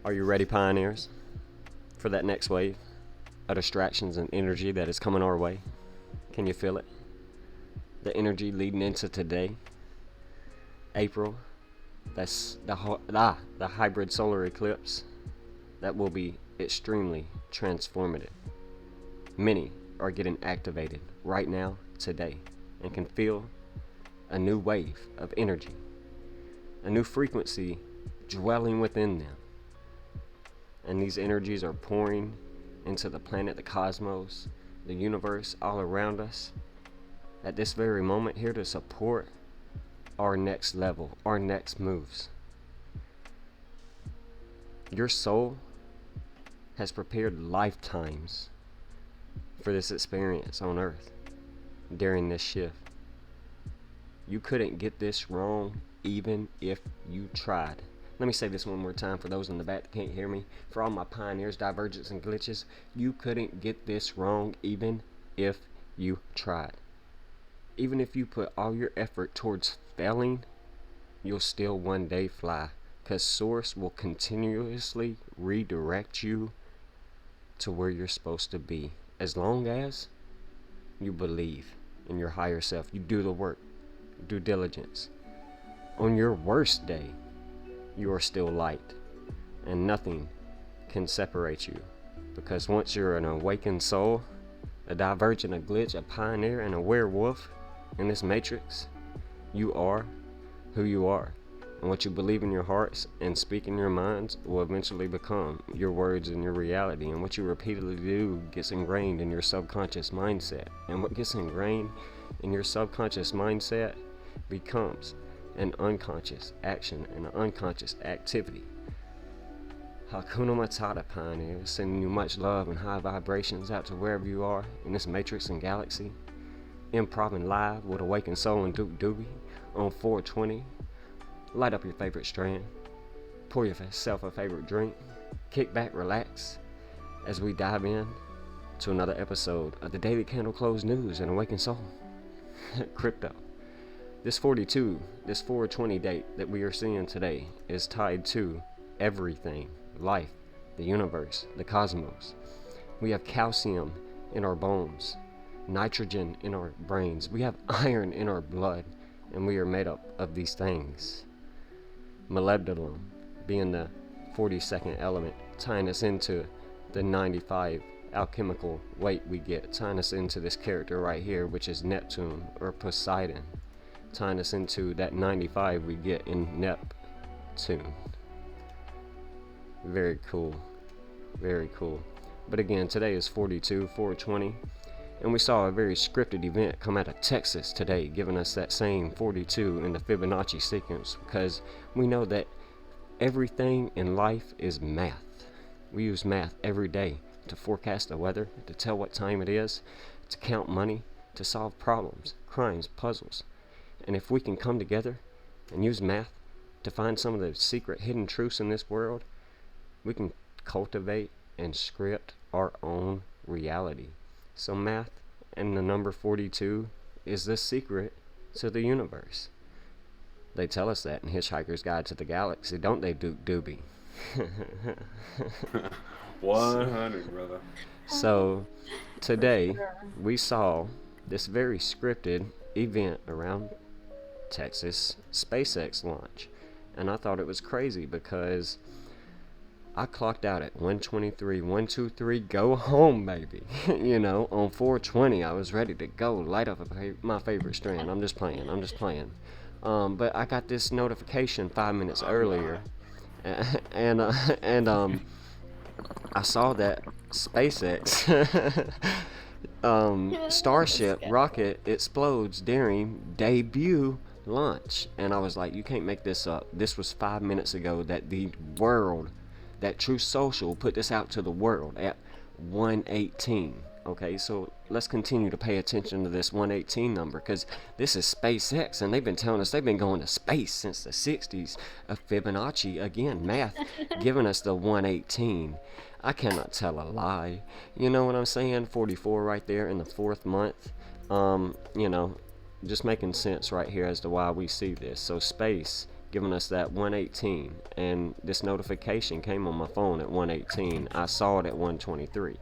Are you ready, pioneers, for that next wave of distractions and energy that is coming our way? Can you feel it? The energy leading into today, April. That's the hybrid solar eclipse that will be extremely transformative. Many are getting activated right now, today, and can feel a new wave of energy, a new frequency dwelling within them. And these energies are pouring into the planet, the cosmos, the universe, all around us at this very moment, here to support our next level, our next moves. Your soul has prepared lifetimes for this experience on Earth during this shift. You couldn't get this wrong even if you tried. Let me say this one more time for those in the back that can't hear me. For all my pioneers, divergence, and glitches, you couldn't get this wrong even if you tried. Even if you put all your effort towards failing, you'll still one day fly, because Source will continuously redirect you to where you're supposed to be, as long as you believe in your higher self. You do the work, due diligence. On your worst day, you are still light, and nothing can separate you, because once you're an awakened soul, a divergent, a glitch, a pioneer, and a werewolf in this matrix, you are who you are. And what you believe in your hearts and speak in your minds will eventually become your words and your reality. And what you repeatedly do gets ingrained in your subconscious mindset. And what gets ingrained in your subconscious mindset becomes an unconscious action and an unconscious activity. Hakuna Matata, pioneers, sending you much love and high vibrations out to wherever you are in this matrix and galaxy. Improving live with Awaken Soul and Duke Doobie on 420. Light up your favorite strand. Pour yourself a favorite drink. Kick back, relax, as we dive in to another episode of the Daily Candle Close News and Awaken Soul. Crypto. This 420 date that we are seeing today is tied to everything. Life, the universe, the cosmos. We have calcium in our bones, nitrogen in our brains. We have iron in our blood, and we are made up of these things. Molybdenum being the 42nd element, tying us into the 95 alchemical weight we get, tying us into this character right here, which is Neptune or Poseidon, tying us into that 95 we get in Neptune. Very cool. Very cool. But again, today is 420, and we saw a very scripted event come out of Texas today, giving us that same 42 in the Fibonacci sequence, because we know that everything in life is math. We use math every day to forecast the weather, to tell what time it is, to count money, to solve problems, crimes, puzzles. And if we can come together and use math to find some of the secret hidden truths in this world, we can cultivate and script our own reality. So math and the number 42 is the secret to the universe. They tell us that in Hitchhiker's Guide to the Galaxy, don't they, Duke Doobie? 100, brother. So today we saw this very scripted event around Texas SpaceX launch, and I thought it was crazy because I clocked out at 123, 123, go home, baby. You know, on 420, I was ready to go, light up my favorite strand. I'm just playing. But I got this notification 5 minutes earlier, and I saw that SpaceX Starship rocket explodes during debut launch, and I was like, you can't make this up. This was 5 minutes ago that the world, that Truth Social put this out to the world at 118. Okay, so let's continue to pay attention to this 118 number, because this is SpaceX, and they've been telling us they've been going to space since the 60s. Of Fibonacci, again, math, giving us the 118. I cannot tell a lie. You know what I'm saying? 44 right there in the 4th month. You know, just making sense right here as to why we see this. So space giving us that 118, and this notification came on my phone at 118. I saw it at 123.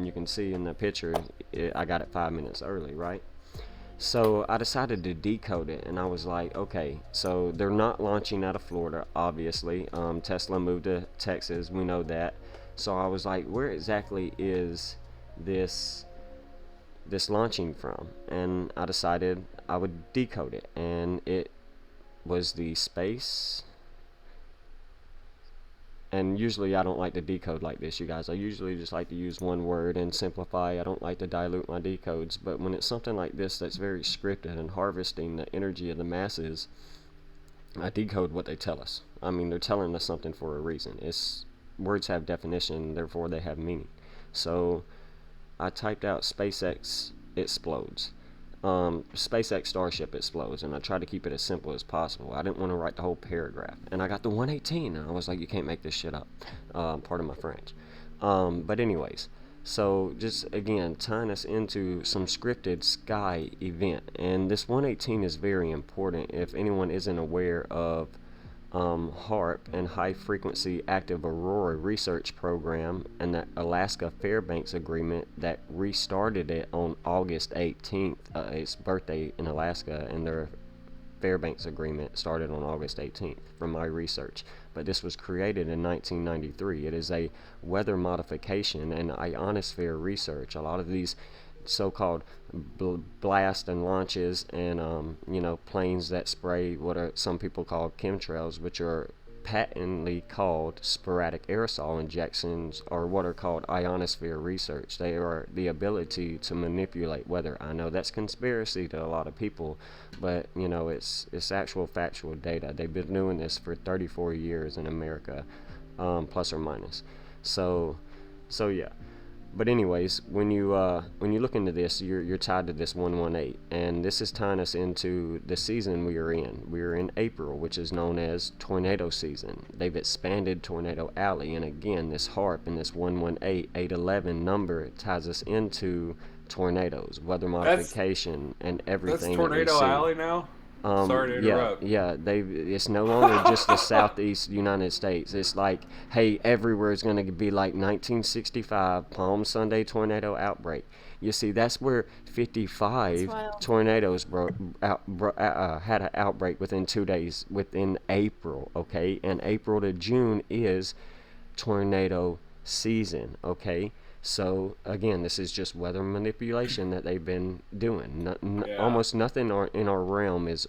You can see in the picture, I got it 5 minutes early, right? So I decided to decode it, and I was like, okay, so they're not launching out of Florida, obviously. Tesla moved to Texas, we know that. So I was like, where exactly is this launching from? And I decided I would decode it, and it was the space. And usually I don't like to decode like this, you guys. I usually just like to use one word and simplify. I don't like to dilute my decodes. But when it's something like this that's very scripted and harvesting the energy of the masses, I decode what they tell us. I mean, they're telling us something for a reason. Words have definition, therefore they have meaning. So I typed out SpaceX explodes. SpaceX Starship explodes, and I tried to keep it as simple as possible. I didn't want to write the whole paragraph, and I got the 118, and I was like, you can't make this shit up. Pardon my French. But anyways, so just again tying us into some scripted sky event, and this 118 is very important. If anyone isn't aware of HARP and High Frequency Active Aurora Research Program and the Alaska Fairbanks Agreement that restarted it on August 18th. Its birthday in Alaska, and their Fairbanks Agreement started on August 18th from my research. But this was created in 1993. It is a weather modification and ionosphere research. A lot of these so-called blast and launches and planes that spray what are some people call chemtrails, which are patently called sporadic aerosol injections, or what are called ionosphere research. They are the ability to manipulate weather. I know that's conspiracy to a lot of people, but it's actual factual data. They've been doing this for 34 years in America, plus or minus. So yeah. But anyways, when you look into this, you're tied to this 118, and this is tying us into the season we are in. We are in April, which is known as tornado season. They've expanded Tornado Alley, and again, this HARP and this 118, 811 number ties us into tornadoes, weather modification, and everything. That's Tornado Alley now. Sorry to interrupt. Yeah, it's no longer just the southeast United States. It's like, hey, everywhere is going to be like 1965 Palm Sunday tornado outbreak. You see, that's where 55 tornadoes had an outbreak within 2 days within April, okay? And April to June is tornado season, okay? So again, this is just weather manipulation that they've been doing. Almost nothing in our realm is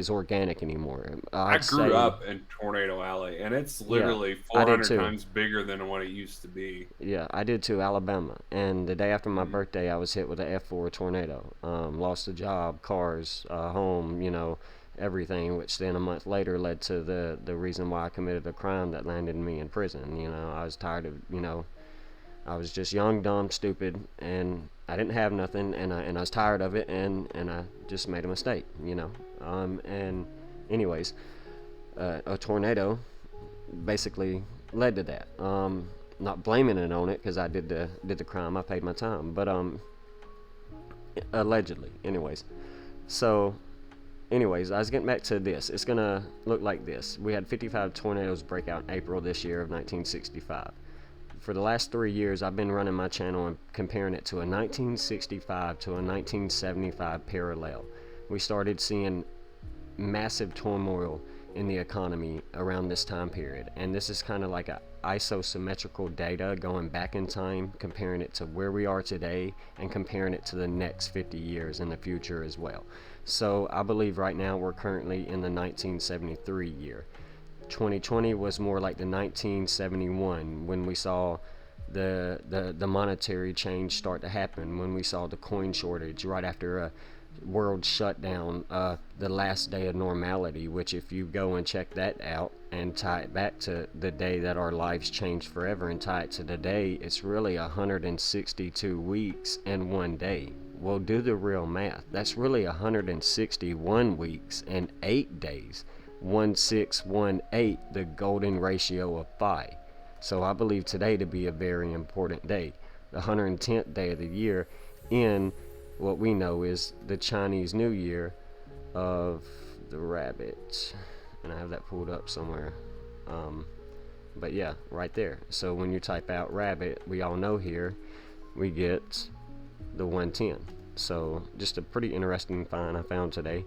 organic anymore. I grew up in Tornado Alley, and it's literally 400 times bigger than what it used to be. Yeah, I did too, Alabama. And the day after my birthday, I was hit with an F4 tornado. Lost a job, cars, home, everything, which then a month later led to the reason why I committed a crime that landed me in prison. I was tired of, I was just young, dumb, stupid, and I didn't have nothing, and I was tired of it, and I just made a mistake, and anyways, a tornado basically led to that. Not blaming it on it, because I did the crime. I paid my time, but allegedly, anyways. So, anyways, I was getting back to this. It's gonna look like this. We had 55 tornadoes break out in April this year of 1965. For the last 3 years, I've been running my channel and comparing it to a 1965 to a 1975 parallel. We started seeing massive turmoil in the economy around this time period, and this is kind of like a isosymmetrical data going back in time, comparing it to where we are today and comparing it to the next 50 years in the future as well. So I believe right now we're currently in the 1973 year. 2020 was more like the 1971, when we saw the monetary change start to happen, when we saw the coin shortage right after a world shutdown, the last day of normality, which if you go and check that out and tie it back to the day that our lives changed forever and tie it to today, it's really 162 weeks and 1 day. Well, do the real math. That's really 161 weeks and 8 days. 1618, the golden ratio of pi. So I believe today to be a very important day, the 110th day of the year in what we know is the Chinese New Year of the rabbit. and I have that pulled up somewhere. But yeah, right there. So when you type out rabbit, we all know here we get the 110. So just a pretty interesting find I found today.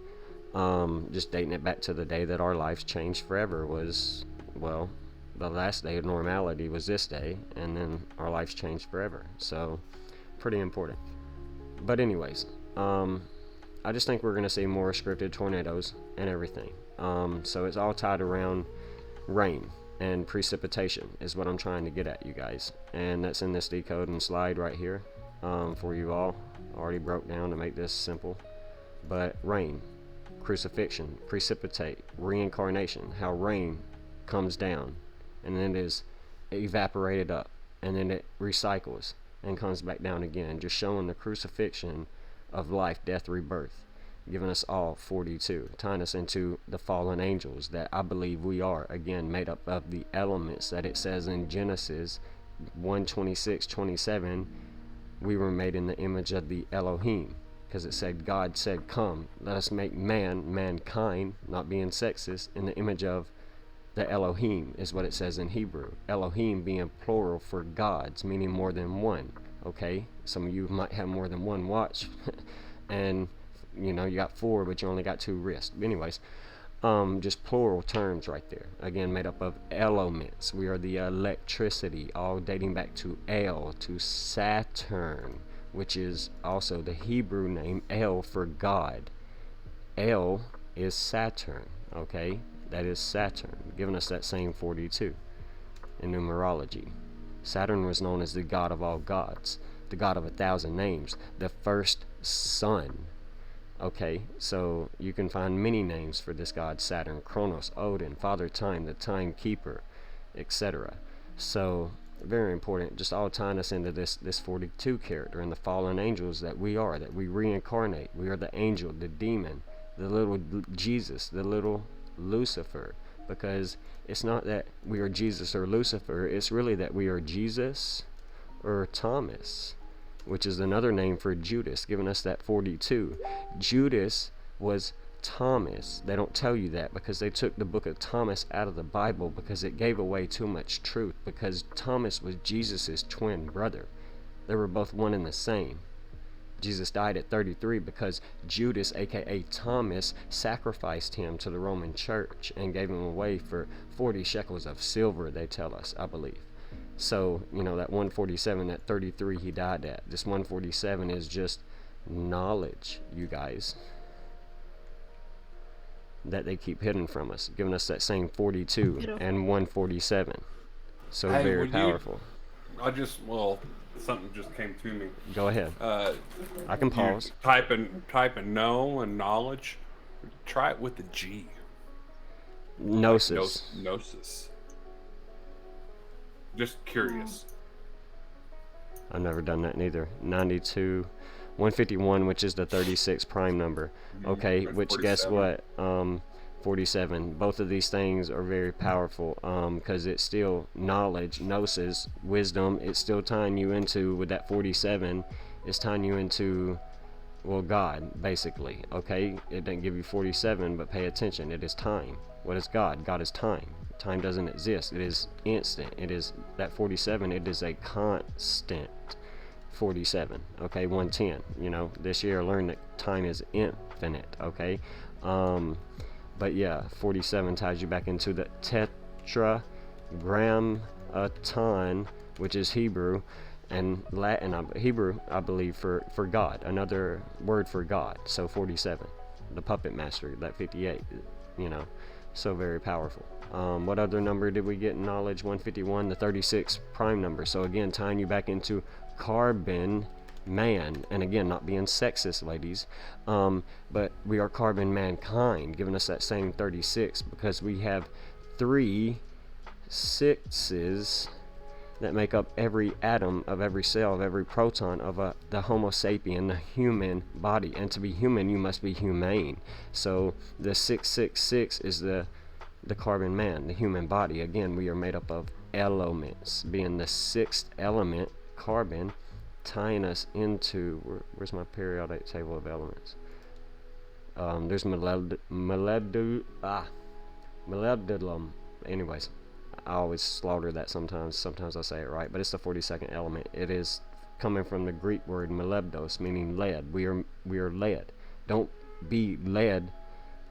Just dating it back to the day that our lives changed forever was, well, the last day of normality was this day, and then our lives changed forever. So pretty important. But anyways, I just think we're going to see more scripted tornadoes and everything. So it's all tied around rain and precipitation is what I'm trying to get at, you guys. And that's in this decode and slide right here for you all. Already broke down to make this simple. But rain, crucifixion, precipitate, reincarnation, how rain comes down and then it is evaporated up and then it recycles and comes back down again, just showing the crucifixion of life, death, rebirth, giving us all 42, tying us into the fallen angels that I believe we are, again, made up of the elements that it says in Genesis 1:26-27, we were made in the image of the Elohim, because it said, God said, come, let us make mankind, not being sexist, in the image of the Elohim is what it says in Hebrew. Elohim being plural for gods, meaning more than one. Okay, some of you might have more than one watch, and you know you got 4, but you only got 2 wrists. But anyways, just plural terms right there. Again, made up of elements. We are the electricity, all dating back to El, to Saturn, which is also the Hebrew name El for God. El is Saturn. Okay. That is Saturn, giving us that same 42 in numerology. Saturn was known as the god of all gods, the god of 1,000 names, the first sun. Okay, so you can find many names for this god Saturn: Kronos, Odin, Father Time, the Timekeeper, etc. So very important, just all tying us into this 42 character and the fallen angels that we are, that we reincarnate. We are the angel, the demon, the little Jesus, the little Lucifer, because it's not that we are Jesus or Lucifer, it's really that we are Jesus or Thomas, which is another name for Judas, giving us that 42. Judas was Thomas. They don't tell you that because they took the book of Thomas out of the Bible because it gave away too much truth, because Thomas was Jesus's twin brother. They were both one and the same. Jesus died at 33 because Judas, aka Thomas, sacrificed him to the Roman church and gave him away for 40 shekels of silver, they tell us, I believe. So, you know, that 147, that 33 he died at. This 147 is just knowledge, you guys, that they keep hidden from us, giving us that same 42 and 147. So hey, very powerful. Something just came to me. Go ahead. I can pause. Type in know and knowledge. Try it with the G. Gnosis. Gnosis. Just curious. I've never done that neither. 92, 151, which is the 36 prime number. Okay, which 47. Guess what? 47. Both of these things are very powerful because it's still knowledge, gnosis, wisdom. It's still tying you into, with that 47, it's tying you into, well, God, basically. Okay, it doesn't give you 47, but pay attention. It is time. What is God? God is time. Time doesn't exist. It is instant. It is that 47. It is a constant 47. Okay, 110. You know, this year I learned that time is infinite. Okay. But yeah, 47 ties you back into the tetragrammaton, which is Hebrew, and Latin, Hebrew, I believe, for God, another word for God. So 47, the puppet master, that 58, you know, so very powerful. What other number did we get in knowledge? 151, the 36 prime number. So again, tying you back into carbon man, and again, not being sexist, ladies, but we are carbon mankind, giving us that same 36, because we have 3 sixes that make up every atom of every cell of every proton of the Homo sapien, the human body. And to be human, you must be humane. So the 666 is the carbon man, the human body. Again, we are made up of elements, being the 6th element, carbon, tying us into, where's my periodic table of elements? There's molybdenum. Anyways, I always slaughter that sometimes. Sometimes I say it right, but it's the 42nd element. It is coming from the Greek word molybdos, meaning lead. We are lead. Don't be lead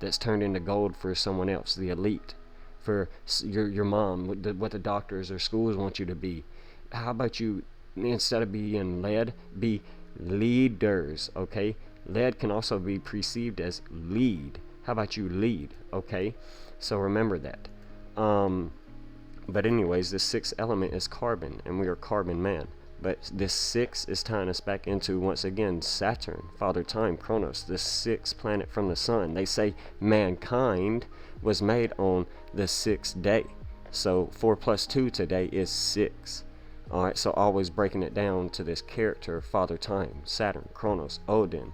that's turned into gold for someone else, the elite, for your mom, what the doctors or schools want you to be. How about you, instead of being lead, be leaders, okay? Lead can also be perceived as lead. How about you lead, okay? So remember that. But anyways, this sixth element is carbon, and we are carbon man. But this six is tying us back into, once again, Saturn, Father Time, Kronos, the sixth planet from the sun. They say mankind was made on the sixth day. So 4 plus 2 today is 6. Alright, so always breaking it down to this character, Father Time, Saturn, Kronos, Odin.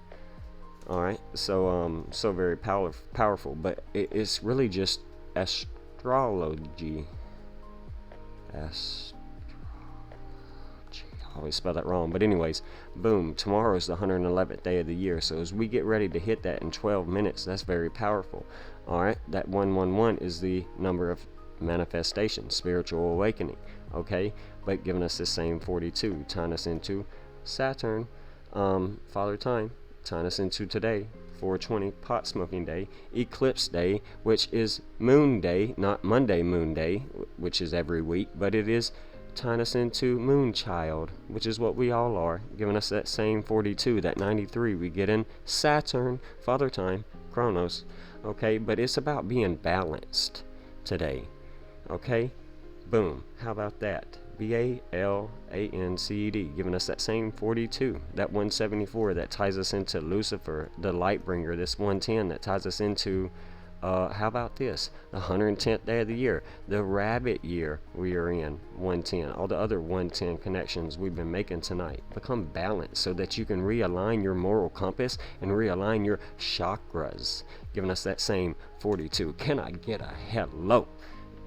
Alright, so very powerful, but it's really just astrology. I always spell that wrong, but anyways, boom, tomorrow is the 111th day of the year, so as we get ready to hit that in 12 minutes, that's very powerful. Alright, that 111 is the number of manifestation, spiritual awakening, okay, but giving us the same 42, tying us into Saturn, Father Time, tying us into today, 420, pot smoking day, eclipse day, which is moon day, not Monday moon day, which is every week, but it is tying us into Moonchild, which is what we all are, giving us that same 42, that 93 we get in Saturn, Father Time, Kronos, okay, but it's about being balanced today, okay, boom, how about that, BALANCED, giving us that same 42, that 174 that ties us into Lucifer, the light bringer, this 110 that ties us into how about this? The 110th day of the year, the rabbit year we are in, 110. All the other 110 connections we've been making tonight. Become balanced so that you can realign your moral compass and realign your chakras, giving us that same 42. Can I get a hello?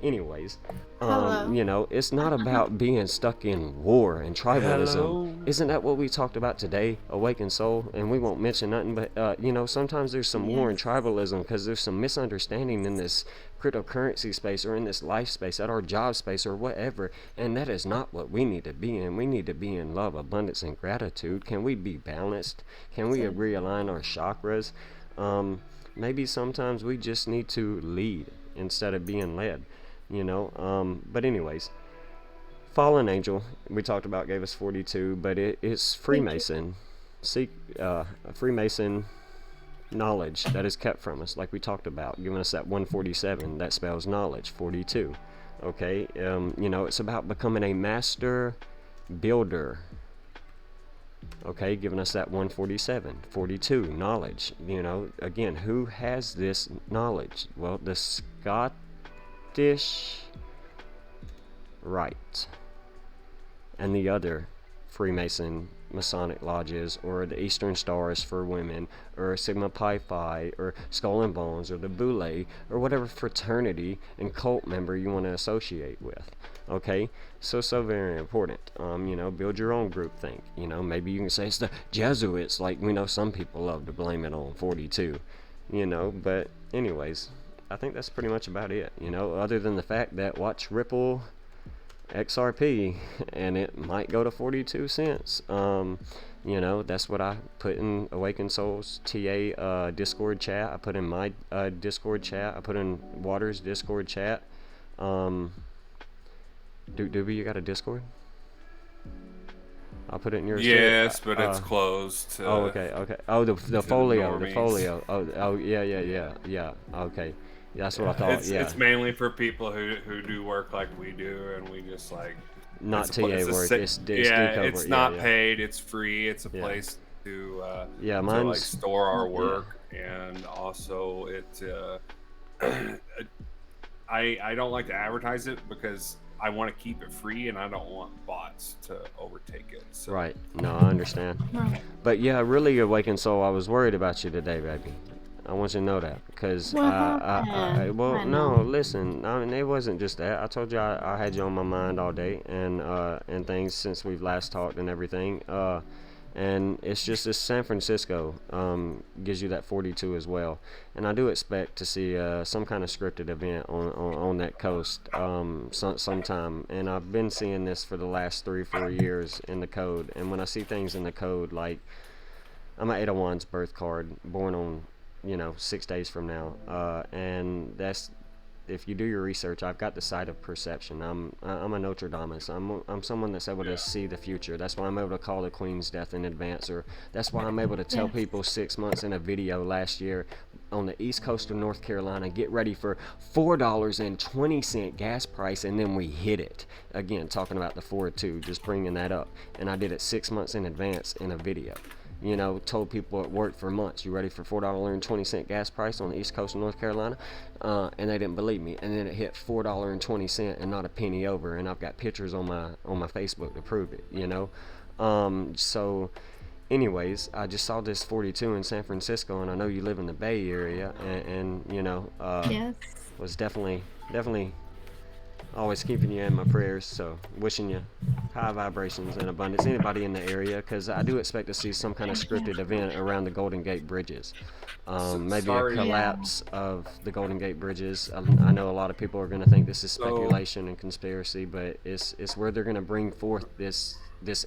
Anyways, it's not about being stuck in war and tribalism. Hello. Isn't that what we talked about today, Awaken Soul? And we won't mention nothing, but sometimes there's some war and tribalism because there's some misunderstanding in this cryptocurrency space or in this life space, at our job space or whatever, and that is not what we need to be in. We need to be in love, abundance, and gratitude. Can we be balanced? Can we realign our chakras? Maybe sometimes we just need to lead instead of being led. But anyways, fallen angel we talked about gave us 42, but it's Freemason, Freemason knowledge that is kept from us, like we talked about, giving us that 147 that spells knowledge, 42. Okay, it's about becoming a master builder. Okay, giving us that 147, 42 knowledge. Again, who has this knowledge? Well, the Scottish Rite and the other Freemason Masonic lodges, or the Eastern Stars for women, or Sigma Pi Phi, or Skull and Bones, or the Boule, or whatever fraternity and cult member you want to associate with. Okay, so very important. Build your own group think. Maybe you can say it's the Jesuits, like we know some people love to blame it on 42. But anyways, I think that's pretty much about it. Other than the fact that watch Ripple XRP and it might go to 42 cents. That's what I put in Awaken Souls TA Discord chat. I put in my Discord chat. I put in Waters Discord chat. Doobie, you got a Discord? I'll put it in yours. Yes, but it's closed. Okay. Oh, the folio. Oh, yeah. Okay. That's what I thought. It's mainly for people who do work like we do, and we just like not TA work. It's not paid. It's free. It's a place to to store our work, and also I don't like to advertise it because I want to keep it free, and I don't want bots to overtake it. So. Right. No, I understand. But yeah, really, Awakened Soul, I was worried about you today, baby. I want you to know that, because listen, it wasn't just that. I told you I had you on my mind all day, and things since we've last talked and everything. And it's just this San Francisco gives you that 42 as well. And I do expect to see some kind of scripted event on that coast sometime. And I've been seeing this for the last 3 or 4 years in the code. And when I see things in the code, like I'm an 8 of Wands birth card, born on 6 days from now, and that's, if you do your research, I've got the sight of perception. I'm a Notre Damus. I'm someone that's able to see the future. That's why I'm able to call the Queen's death in advance, or that's why I'm able to tell people 6 months in a video last year on the east coast of North Carolina, get ready for $4.20 gas price, and then we hit it again. Talking about the 4-2, just bringing that up, and I did it 6 months in advance in a video. Told people at work for months, you ready for $4.20 gas price on the east coast of North Carolina? And they didn't believe me. And then it hit $4.20 and not a penny over. And I've got pictures on my Facebook to prove it, So anyways, I just saw this 42 in San Francisco, and I know you live in the Bay Area, and Yes. was definitely always keeping you in my prayers, so wishing you high vibrations and abundance. Anybody in the area, because I do expect to see some kind of scripted event around the Golden Gate Bridges. Maybe a collapse of the Golden Gate Bridges. I know a lot of people are going to think this is speculation and conspiracy, but it's where they're going to bring forth this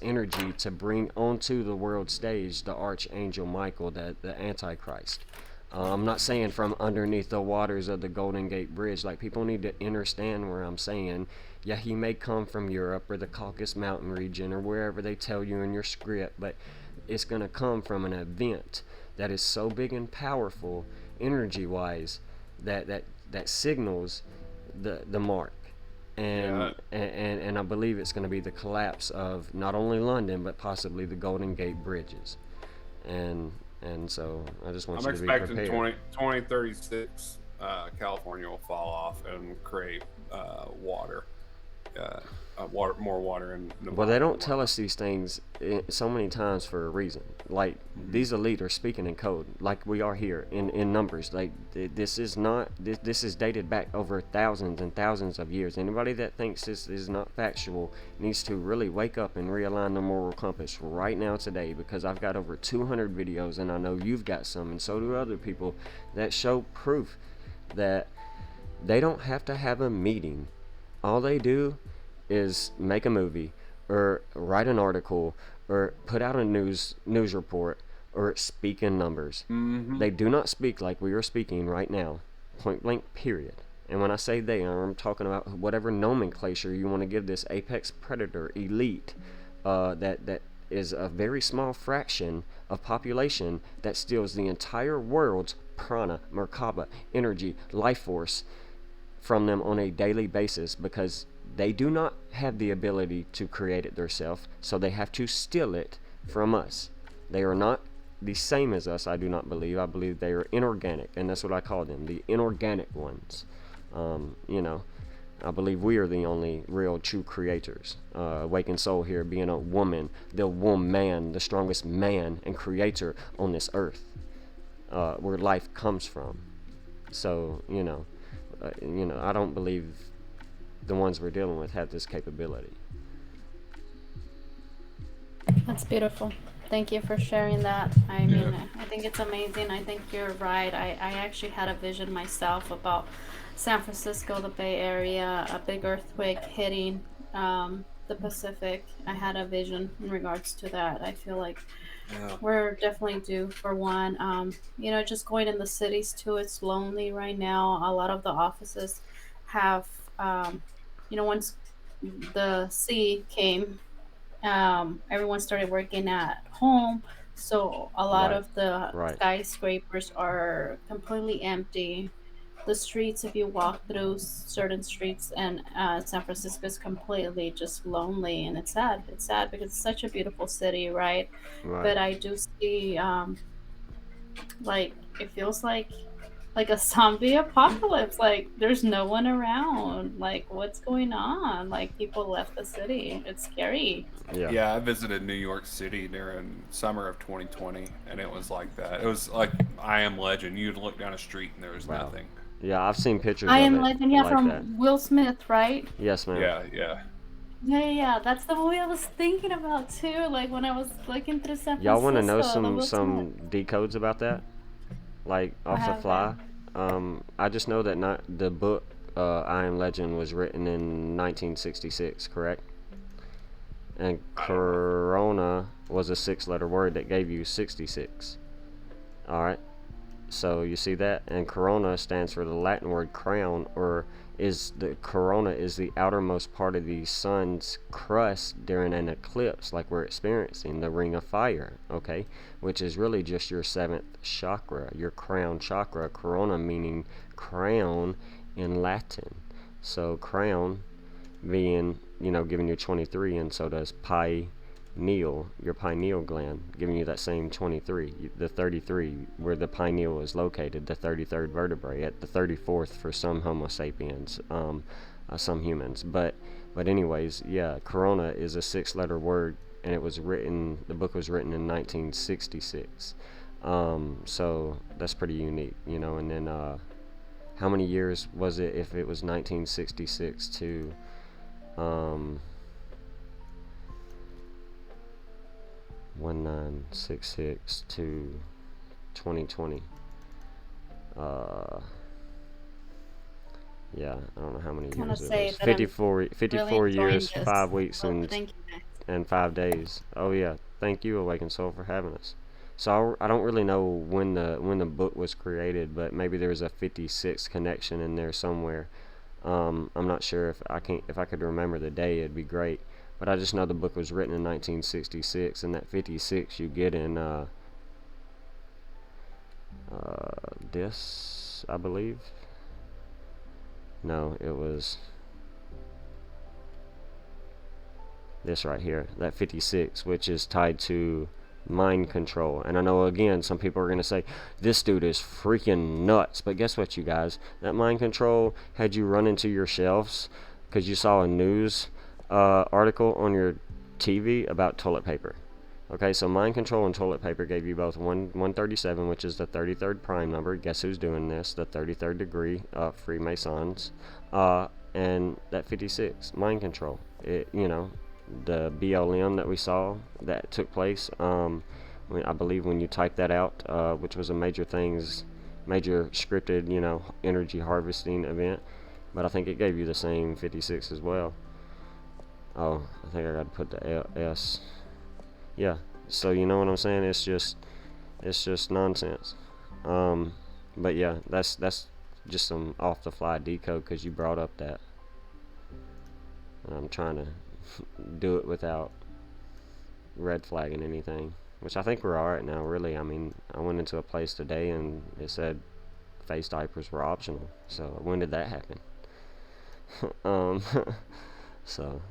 energy to bring onto the world stage the Archangel Michael, the Antichrist. I'm not saying from underneath the waters of the Golden Gate Bridge. Like, people need to understand where I'm saying. Yeah, he may come from Europe or the Caucasus Mountain region or wherever they tell you in your script, but it's going to come from an event that is so big and powerful, energy-wise, that signals the mark. And I believe it's going to be the collapse of not only London, but possibly the Golden Gate Bridges. And so I just want you to be prepared. I'm expecting 2036, California will fall off and create water. More water in Nevada. Well, they don't tell us these things so many times for a reason. Like, these elite are speaking in code, like we are here in numbers. Like, this is not this is dated back over thousands and thousands of years. Anybody that thinks this is not factual needs to really wake up and realign the moral compass right now today, because I've got over 200 videos, and I know you've got some, and so do other people, that show proof that they don't have to have a meeting. All they do is make a movie or write an article or put out a news report or speak in numbers. They do not speak like we are speaking right now, point blank, period. And when I say they, I'm talking about whatever nomenclature you want to give this apex predator elite, that is a very small fraction of population that steals the entire world's prana, merkaba, energy, life force from them on a daily basis, because they do not have the ability to create it themselves, so they have to steal it from us. They are not the same as us, I do not believe. I believe they are inorganic, and that's what I call them, the inorganic ones. I believe we are the only real true creators. Awakened soul here being a woman, the woman, the strongest man and creator on this earth, where life comes from. So, I don't believe the ones we're dealing with have this capability. That's beautiful. Thank you for sharing that. I mean, I think it's amazing. I think you're right. I actually had a vision myself about San Francisco, the Bay Area, a big earthquake hitting the Pacific. I had a vision in regards to that. I feel like we're definitely due for one. Just going in the cities too, it's lonely right now. A lot of the offices have, once the sea came, everyone started working at home. So a lot of the skyscrapers are completely empty. The streets, if you walk through certain streets in San Francisco, is completely just lonely, and it's sad. It's sad because it's such a beautiful city, right? But I do see, it feels like a zombie apocalypse. Like, there's no one around. Like, what's going on? Like, people left the city. It's scary. Yeah, I visited New York City during summer of 2020, and it was like that. It was like I Am Legend. You'd look down a street and there was nothing. Yeah, I've seen pictures I of Am it Legend, like from that. Will Smith, right? Yes, ma'am. Yeah. Yeah, yeah, yeah. That's the movie I was thinking about too. Like when I was looking through San Y'all want to know Francisco, the some Will Smith. decodes about that, like I off the haven't. fly? I just know that not the book I Am Legend was written in 1966, correct? And I don't know. Corona was a six-letter word that gave you 66. All right. So you see that, and corona stands for the Latin word crown, or is the corona is the outermost part of the sun's crust during an eclipse, like we're experiencing the ring of fire. Okay, which is really just your seventh chakra, your crown chakra. Corona meaning crown in Latin. So crown being, giving you 23, and so does pineal, your pineal gland, giving you that same 23, the 33, where the pineal is located, the 33rd vertebrae, at the 34th for some Homo sapiens, some humans. But anyways, yeah, corona is a six-letter word, and the book was written in 1966. So that's pretty unique, and then how many years was it if it was 1966 to 1966 to 2020? Uh, yeah, I don't know how many I want to years it say was. that I'm 54, really 54 enjoying years, this. 5 weeks, So thank you guys. and 5 days. Oh yeah, thank you, Awaken Soul, for having us. So I don't really know when the book was created, but maybe there's a 56 connection in there somewhere. I'm not sure if I could remember the day, it'd be great. But I just know the book was written in 1966, and that 56 you get in this, I believe. No, it was this right here, that 56, which is tied to mind control. And I know, again, some people are going to say, this dude is freaking nuts. But guess what, you guys? That mind control had you run into your shelves because you saw a news article on your TV about toilet paper. Okay, so mind control and toilet paper gave you both 137, which is the 33rd prime number. Guess who's doing this? The 33rd degree Freemasons. And that 56, mind control. The BLM that we saw that took place. I believe when you type that out, which was a major scripted, energy harvesting event. But I think it gave you the same 56 as well. Oh, I think I got to put the S. Yeah. So you know what I'm saying? It's just nonsense. Um, but yeah, that's just some off the fly decode because you brought up that. And I'm trying to do it without red flagging anything, which I think we're alright now, really. I mean, I went into a place today and it said face diapers were optional. So when did that happen? um, so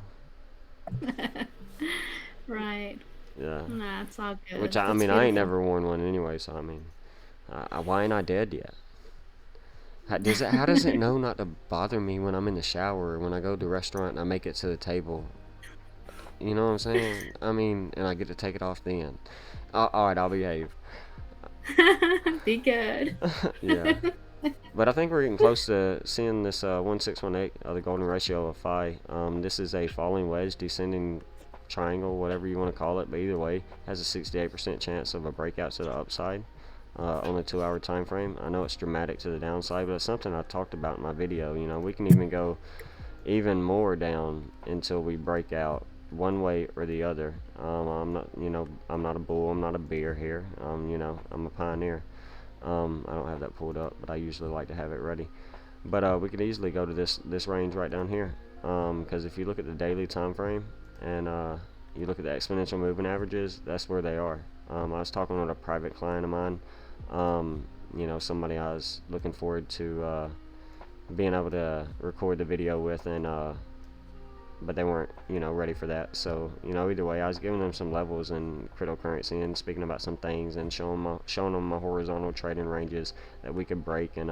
Right. yeah, Nah, it's all which good. I That's mean, I ain't beautiful. never worn one anyway. So I mean, why ain't I dead yet? How does it know not to bother me when I'm in the shower or when I go to a restaurant and I make it to the table? You know what I'm saying? I mean, and I get to take it off then. Alright, I'll behave. Be good. Yeah. But I think we're getting close to seeing this 1618, the golden ratio of phi. This is a falling wedge, descending triangle, whatever you want to call it. But either way, has a 68% chance of a breakout to the upside on a 2-hour time frame. I know it's dramatic to the downside, but it's something I talked about in my video. We can even go even more down until we break out one way or the other. I'm not a bull. I'm not a bear here. I'm a pioneer. I don't have that pulled up, but I usually like to have it ready. But we could easily go to this range right down here, because if you look at the daily time frame and you look at the exponential moving averages, that's where they are. I was talking with a private client of mine. Somebody I was looking forward to being able to record the video with, and but they weren't ready for that. So either way, I was giving them some levels in cryptocurrency and speaking about some things and showing them my horizontal trading ranges that we could break. And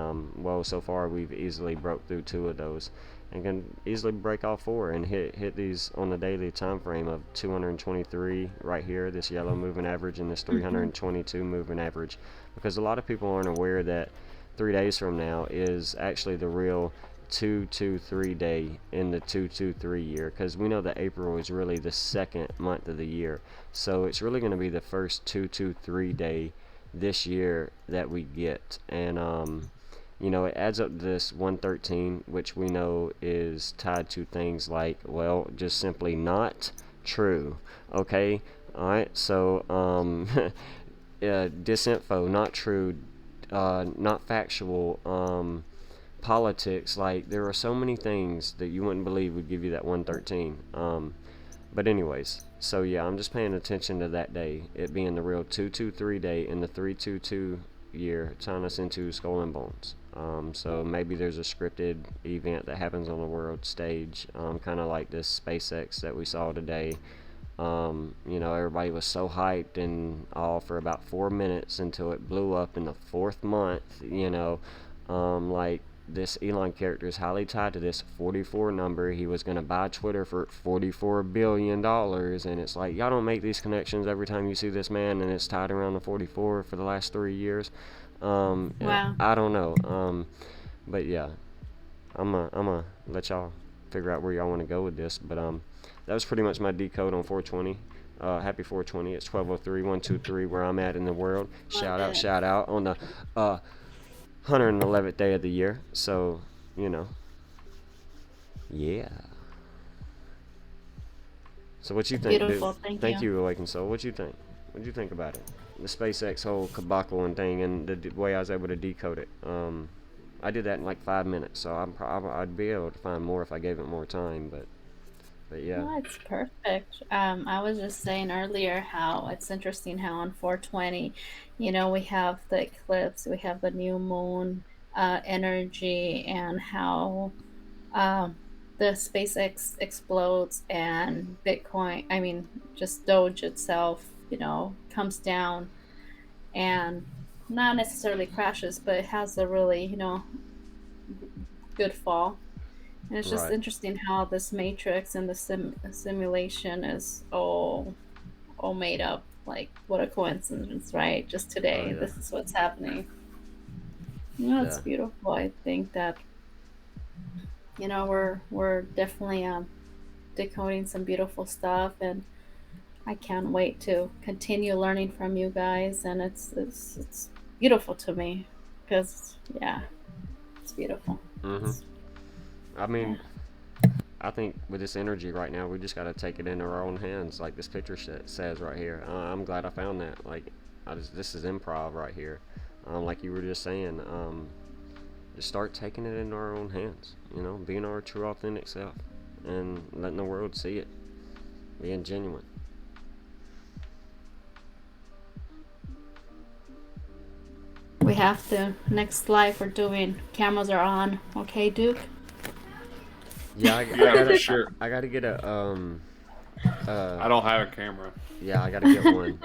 so far we've easily broke through 2 of those and can easily break all 4 and hit these on the daily time frame of 223 right here, this yellow moving average, and this Hmm. 322 moving average, because a lot of people aren't aware that 3 days from now is actually the real 223 day in the 223 year, because we know that April is really the second month of the year, so it's really going to be the first 223 day this year that we get. And it adds up to this 113, which we know is tied to things like, well, just simply not true. Okay, all right, so disinfo, not true, not factual, politics. Like, there are so many things that you wouldn't believe would give you that 113. But anyways, so yeah, I'm just paying attention to that day, it being the real 223 day in the 322 year, tying us into Skull and Bones. So maybe there's a scripted event that happens on the world stage, kind of like this SpaceX that we saw today. Everybody was so hyped and all for about 4 minutes until it blew up in the fourth month. Like, this Elon character is highly tied to this 44 number. He was going to buy Twitter for $44 billion. And it's like, y'all don't make these connections every time you see this man, and it's tied around the 44 for the last 3 years. Wow. I don't know. But yeah, I'm gonna let y'all figure out where y'all want to go with this. But that was pretty much my decode on 420. Happy 420. It's 1203 123 where I'm at in the world. Shout out on the 111th day of the year. So, yeah. So what you think, Beautiful. dude? Thank you. You, Awaken Soul. What you think? What you think about it? The SpaceX whole debacle and thing, and the way I was able to decode it. I did that in like 5 minutes, so I'd be able to find more if I gave it more time. But yeah. No, it's perfect. I was just saying earlier how it's interesting how on 420, we have the eclipse, we have the new moon energy, and how um, the SpaceX explodes and Bitcoin, I mean, just Doge itself, comes down and not necessarily crashes, but it has a really, good fall. And it's just Right. interesting how this matrix and the simulation is all made up. Like, what a coincidence, right? Just Oh today, yeah. this is what's happening. It's Yeah. beautiful. I think that we're definitely decoding some beautiful stuff, and I can't wait to continue learning from you guys. And it's beautiful to me because yeah, it's beautiful. Mhm. It's I yeah. mean, I think with this energy right now, we just got to take it into our own hands, like this picture says right here. I'm glad I found that. Like, this is improv right here. Like you were just saying, just start taking it into our own hands. Being our true, authentic self, and letting the world see it, being genuine. We have to. Next live we're doing. Cameras are on. Okay, Duke? Yeah, Yeah, for sure. I gotta get a uh I don't have a camera. yeah, I gotta get one.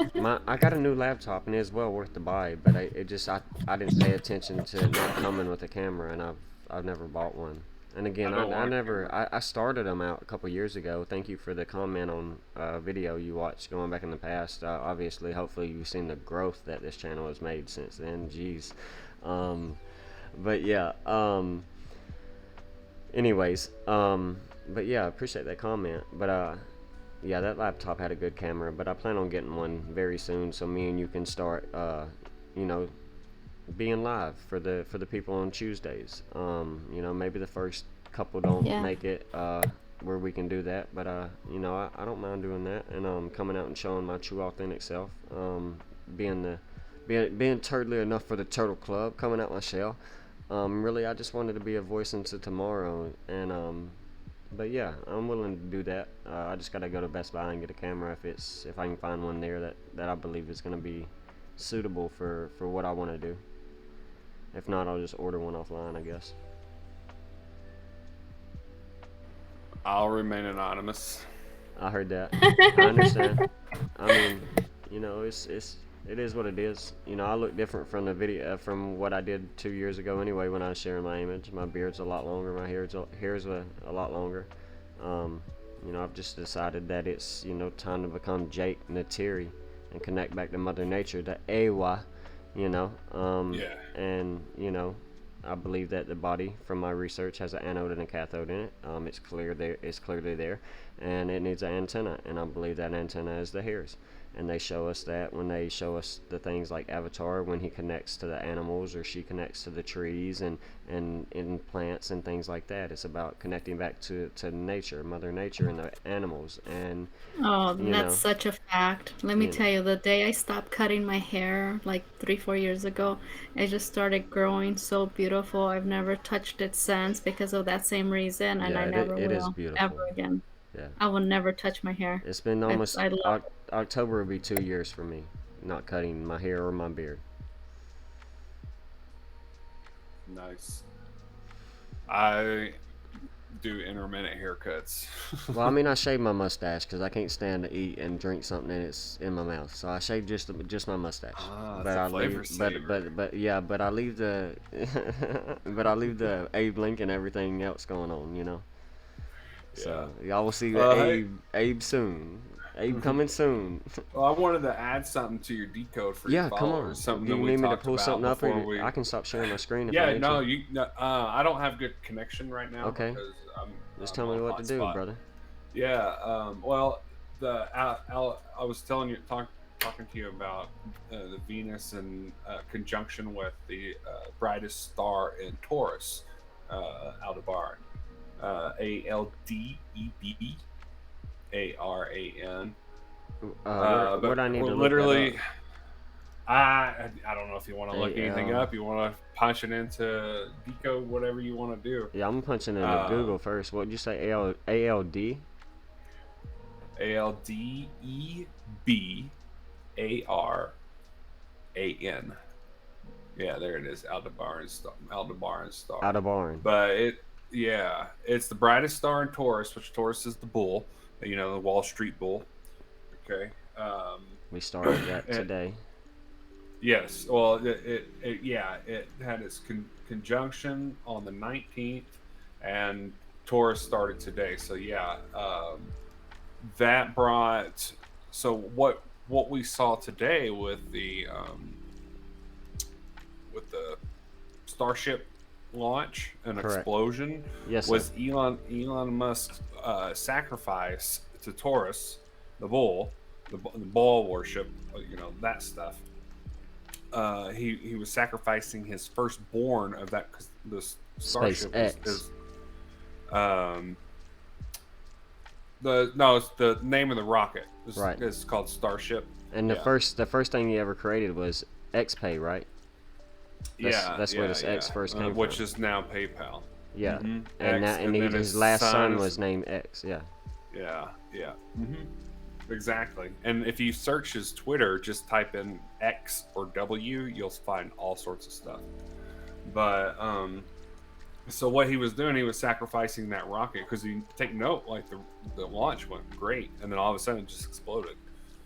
I got a new laptop and it's well worth the buy, but I didn't pay attention to it not coming with a camera, and I've never bought one. And I again, don't I want a never camera. I started them out a couple years ago. Thank you for the comment on video you watched going back in the past. Obviously, hopefully you've seen the growth that this channel has made since then. Jeez. Um, but yeah. Anyways. But yeah, I appreciate that comment. But yeah, that laptop had a good camera, but I plan on getting one very soon, so me and you can start, you know, being live for the people on Tuesdays. Maybe the first couple don't Yeah. make it, where we can do that, but I don't mind doing that, and coming out and showing my true authentic self, being the being turtly enough for the Turtle Club, coming out my shell. Really, I just wanted to be a voice into tomorrow, and but yeah, I'm willing to do that. I just gotta go to Best Buy and get a camera if I can find one there that I believe is gonna be suitable for what I want to do. If not, I'll just order one offline, I guess. I'll remain anonymous. I heard that. I understand. I mean, it is what it is. I look different from the video from what I did 2 years ago anyway when I was sharing my image. My beard's a lot longer. My hair's a lot longer. Um, I've just decided that it's time to become Jake Natiri and connect back to Mother Nature, to Awa. You know, Yeah. and I believe that the body, from my research, has an anode and a cathode in it. It's clear there. It's clearly there, and it needs an antenna. And I believe that antenna is the hairs. And they show us that when they show us the things like Avatar, when he connects to the animals or she connects to the trees and in plants and things like that. It's about connecting back to nature, Mother Nature, and the animals. And Oh, you that's know, such a fact. Let me you know, tell you, the day I stopped cutting my hair, like 3, 4 years ago, it just started growing so beautiful. I've never touched it since because of that same reason, and yeah, I never it is will ever beautiful. again. Yeah, I will never touch my hair. it's been It's almost I love it. October will be 2 years for me not cutting my hair or my beard. Nice. I do intermittent haircuts. Well, I mean, I shave my mustache because I can't stand to eat and drink something and it's in my mouth. So I shave just my mustache. Ah, it's But a I flavor leave, saver. but yeah, but I leave the, but I leave the Abe Lincoln everything else going on, you know. Yeah. So y'all will see the Hey. Abe soon. Abe coming soon. Well, I wanted to add something to your decode for your Yeah, come on. followers. Something Do that you we need me to talked pull about something up, or before we. I can stop sharing my screen if I Yeah, need no, to? you. No, I don't have good connection right now Okay, because just I'm tell me on what to do, hotspot. brother. Yeah. Well, I was talking to you about the Venus in conjunction with the brightest star in Taurus, Aldebaran, Aldebaran. What But I need we're to look that up? literally. I don't know if you want to look anything A-L. up. You want to punch it into decode, whatever you want to do. Yeah, I'm punching into Um, Google first. What did you say? ALD? Aldebaran. Yeah, there it is. Aldebaran star. Aldebaran Out star. of barn. But it's the brightest star in Taurus, which Taurus is the bull. You know, the Wall Street bull. Okay. We started that And today. yes, well, it had its conjunction on the 19th, and Taurus started today. So yeah, that brought. So what we saw today with the Starship launch and Correct. explosion Yes, sir. was Elon Musk's sacrifice to Taurus, the bull, the bull worship, that stuff. He was sacrificing his firstborn of that because this starship SpaceX. is um the no it's the name of the rocket Right. is called Starship. And Yeah, the first thing he ever created was XPay, right? yeah, That's where yeah, this X yeah. first came Which from. is now PayPal. Yeah. And X, that and then his his last son son is was named X. Yeah. yeah, yeah. Exactly. And if you search his Twitter, just type in X or W, you'll find all sorts of stuff. But so what he was doing, he was sacrificing that rocket because you take note, like the launch went great, and then all of a sudden it just exploded.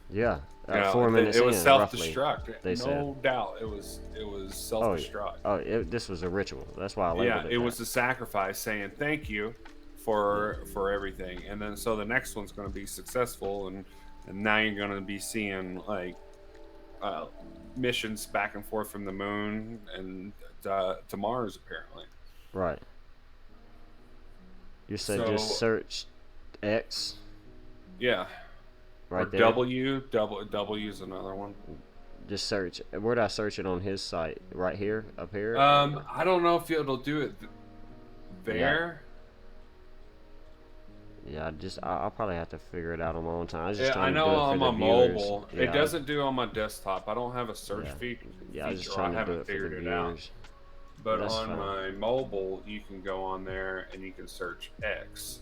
Yeah. You know, 4 minutes it was in, roughly. self-destruct. They said. No doubt, it was Oh, yeah. self-destruct. This was a ritual. That's why I Yeah, labeled it it that. was a sacrifice saying thank you for everything, and then so the next one's going to be successful, and now you're going to be seeing like uh, missions back and forth from the moon and to Mars apparently. Right. You said just So search X yeah, or right there. W is another one. Just search. Where did I search it on his site? Right here, up here. I don't know if it'll do it Yeah. there. Yeah. I'll probably have to figure it out on my own time. I was just Yeah, I trying to know do it for on the my viewers. mobile. Yeah. It doesn't do on my desktop. I don't have a search Yeah. Yeah. I was just feature. trying I to do haven't it for figured the it out. viewers. But That's on fine. my mobile, you can go on there and you can search X.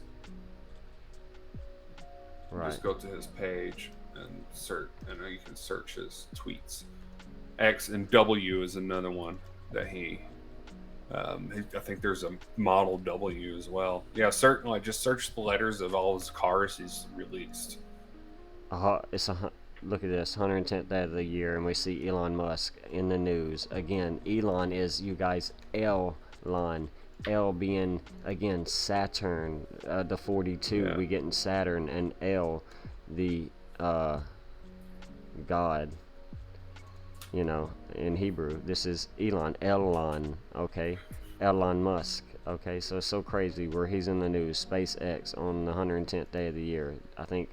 Right. Just go to his page and search, and you can search his tweets. X and W is another one that I think there's a model W as well. Yeah, certainly. Just search the letters of all his cars he's released. Look at this, 110th day of the year, and we see Elon Musk in the news again. Elon is, you guys, Elon. L being again Saturn, the 42. Yeah. We getting Saturn, and L, the God. you know, in Hebrew. This is Elon, okay? Elon Musk, okay? So it's so crazy where he's in the news. SpaceX on the 110th day of the year. I think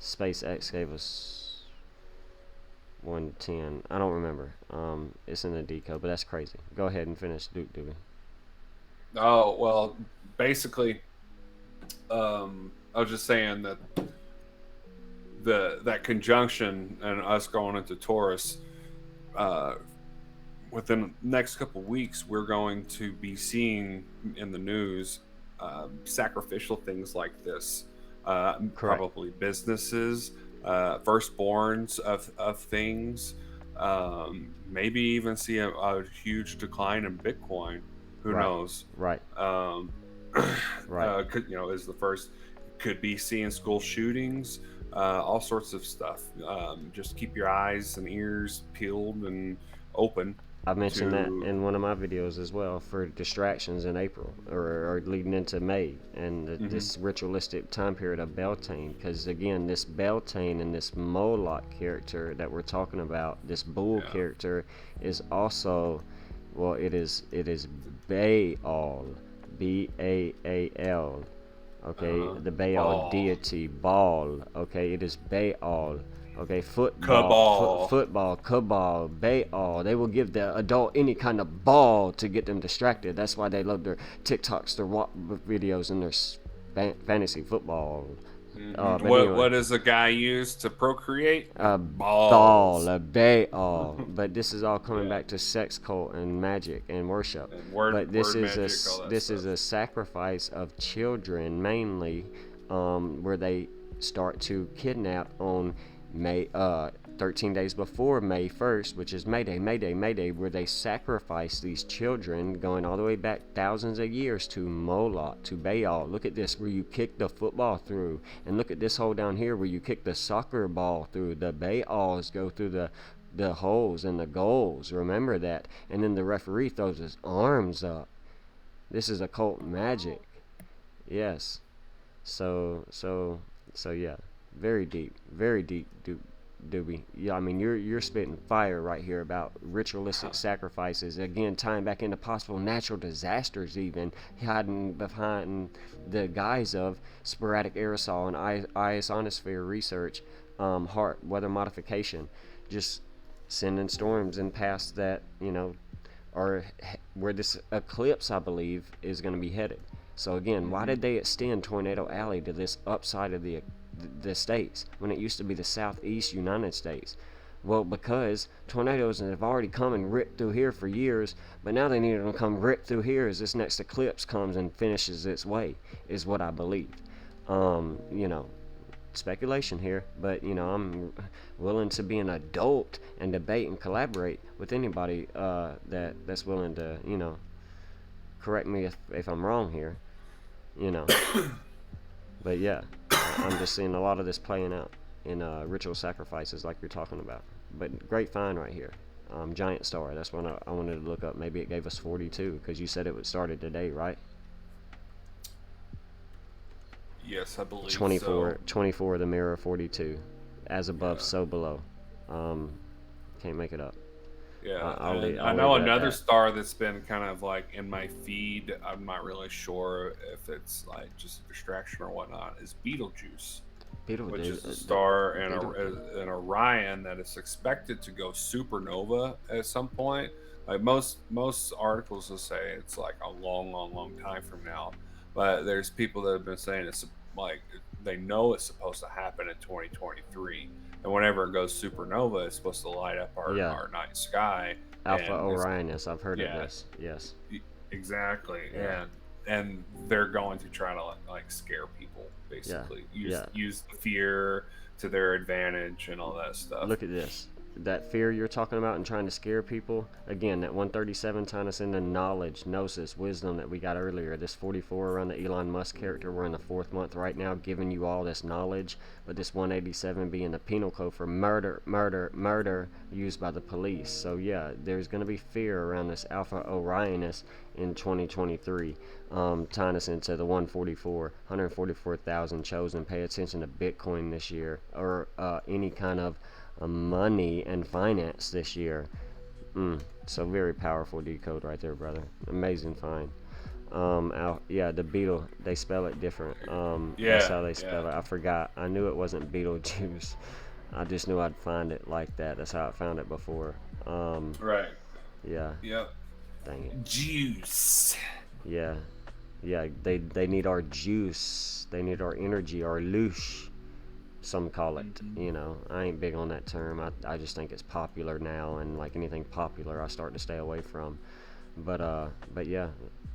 SpaceX gave us 110. I don't remember. It's in the decode, but that's crazy. Go ahead and finish, Duke Doobie. Oh well, basically, I was just saying that that conjunction and us going into Taurus, uh, within the next couple weeks, we're going to be seeing in the news sacrificial things like this. Correct. Probably businesses, firstborns of things. Maybe even see a huge decline in Bitcoin. Who Right. knows? Right. Um, Right. is the first. Could be seeing school shootings, all sorts of stuff. Just keep your eyes and ears peeled and open I mentioned that to. in one of my videos as well for distractions in April or leading into May and Mhm. this ritualistic time period of Beltane. Because again, this Beltane and this Moloch character that we're talking about, this bull Yeah. character, is also, well, it is Baal, Baal. Okay, Uh-huh. the Baal Ball. deity, Baal. Okay, it is Baal. Okay, Cabal. football, cabal, Baal. They will give the adult any kind of ball to get them distracted. That's why they love their TikToks, their videos, and their fantasy football. But anyway, What does a guy use to procreate? a ball, Balls. a Baal. But this is all coming Yeah. back to sex cult and magic and worship. And But word magic, all that this is stuff. a sacrifice of children mainly, where they start to kidnap on May 13 days before May 1st, which is May Day, May Day, May Day, where they sacrifice these children going all the way back thousands of years to Moloch, to Baal. Look at this, where you kick the football through. And look at this hole down here where you kick the soccer ball through. The Baals go through the holes and the goals. Remember that. And then the referee throws his arms up. This is occult magic. Yes. So yeah, very deep, Doobie. Yeah, I mean you're spitting fire right here about ritualistic sacrifices. Again, tying back into possible natural disasters, even hiding behind the guise of sporadic aerosol and ionosphere research, heart weather modification, just sending storms and past that, or where this eclipse, I believe, is going to be headed. So again, why Hmm. did they extend Tornado Alley to this upside of the states when it used to be the southeast United States? Well, because tornadoes have already come and ripped through here for years, but now they need them to come rip through here as this next eclipse comes and finishes its way, is what I believe. You know, speculation here, but I'm willing to be an adult and debate and collaborate with anybody that's willing to correct me if I'm wrong here, you know. But yeah, I'm just seeing a lot of this playing out in ritual sacrifices like you're talking about. But great find right here. Giant star. That's what I wanted to look up. Maybe it gave us 42 because you said it was started today, right? Yes, I believe 24, so. 24 the mirror 42. As above, Yeah. so below. Um, can't make it up. Yeah, and I I'll know leave it at another that. star that's been kind of like in my feed. I'm not really sure if it's like just a distraction or whatnot. Is Betelgeuse, Beetle, which is a the star Beetle. in Orion that is expected to go supernova at some point. Like most articles will say it's like a long time from now, but there's people that have been saying it's like they know it's supposed to happen in 2023, and whenever it goes supernova, it's supposed to light up Yeah, our night sky, Alpha and it's Orionis. I've heard of yeah, this. Yes. exactly, Yeah. and they're going to try to like scare people, Yeah. basically Yeah. use the fear to their advantage and all that stuff. Look at this. That fear you're talking about and trying to scare people. Again, that 137 tying us into knowledge, gnosis, wisdom that we got earlier. This 44 around the Elon Musk character. We're in the 4th month right now, giving you all this knowledge. But this 187 being the penal code for murder, murder, murder used by the police. So yeah, there's going to be fear around this Alpha Orionis in 2023. Tying us into the 144,000 chosen. Pay attention to Bitcoin this year, or any kind of money and finance this year. So very powerful decode right there, brother. Amazing find. Yeah, the beetle, they spell it different. That's how they spell it. I forgot. I knew it wasn't Beetlejuice. I just knew I'd find it like that. That's how I found it before. Right. Yeah. Yep. Dang it. Juice. Yeah. Yeah, they need our juice. They need our energy, our loosh. Some call it. You know, I ain't big on that term. I just think it's popular now, and like anything popular, I start to stay away from. But yeah,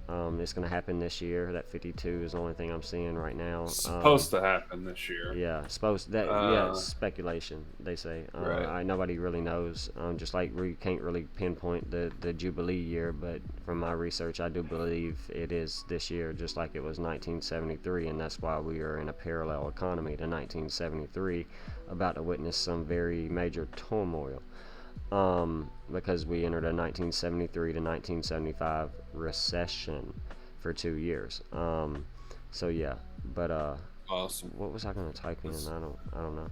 it's gonna happen this year. That 52 is the only thing I'm seeing right now. Supposed to happen this year. Yeah, supposed that. Yeah, it's speculation. They say. Right. Nobody really knows. Just like we can't really pinpoint the Jubilee year, but from my research, I do believe it is this year, just like it was 1973, and that's why we are in a parallel economy to 1973, about to witness some very major turmoil. Because we entered a 1973 to 1975 recession for 2 years. So yeah, but Awesome. what was I gonna type in? I don't know.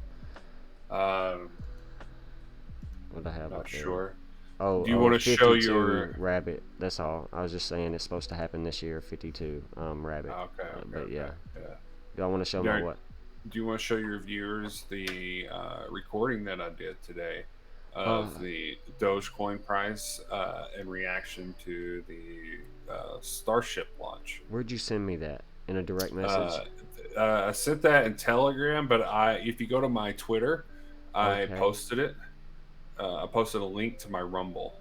What I have Not up there? sure. Oh, Do you want to show 52 your rabbit? That's all. I was just saying it's supposed to happen this year. 52 rabbit. Okay. But okay, yeah, yeah. do I want to show my what? Do you want to show your viewers the recording that I did today of the Dogecoin price in reaction to the Starship launch? Where'd you send me that? In a direct message? I sent that in Telegram, but if you go to my Twitter, I posted it. I posted a link to my Rumble.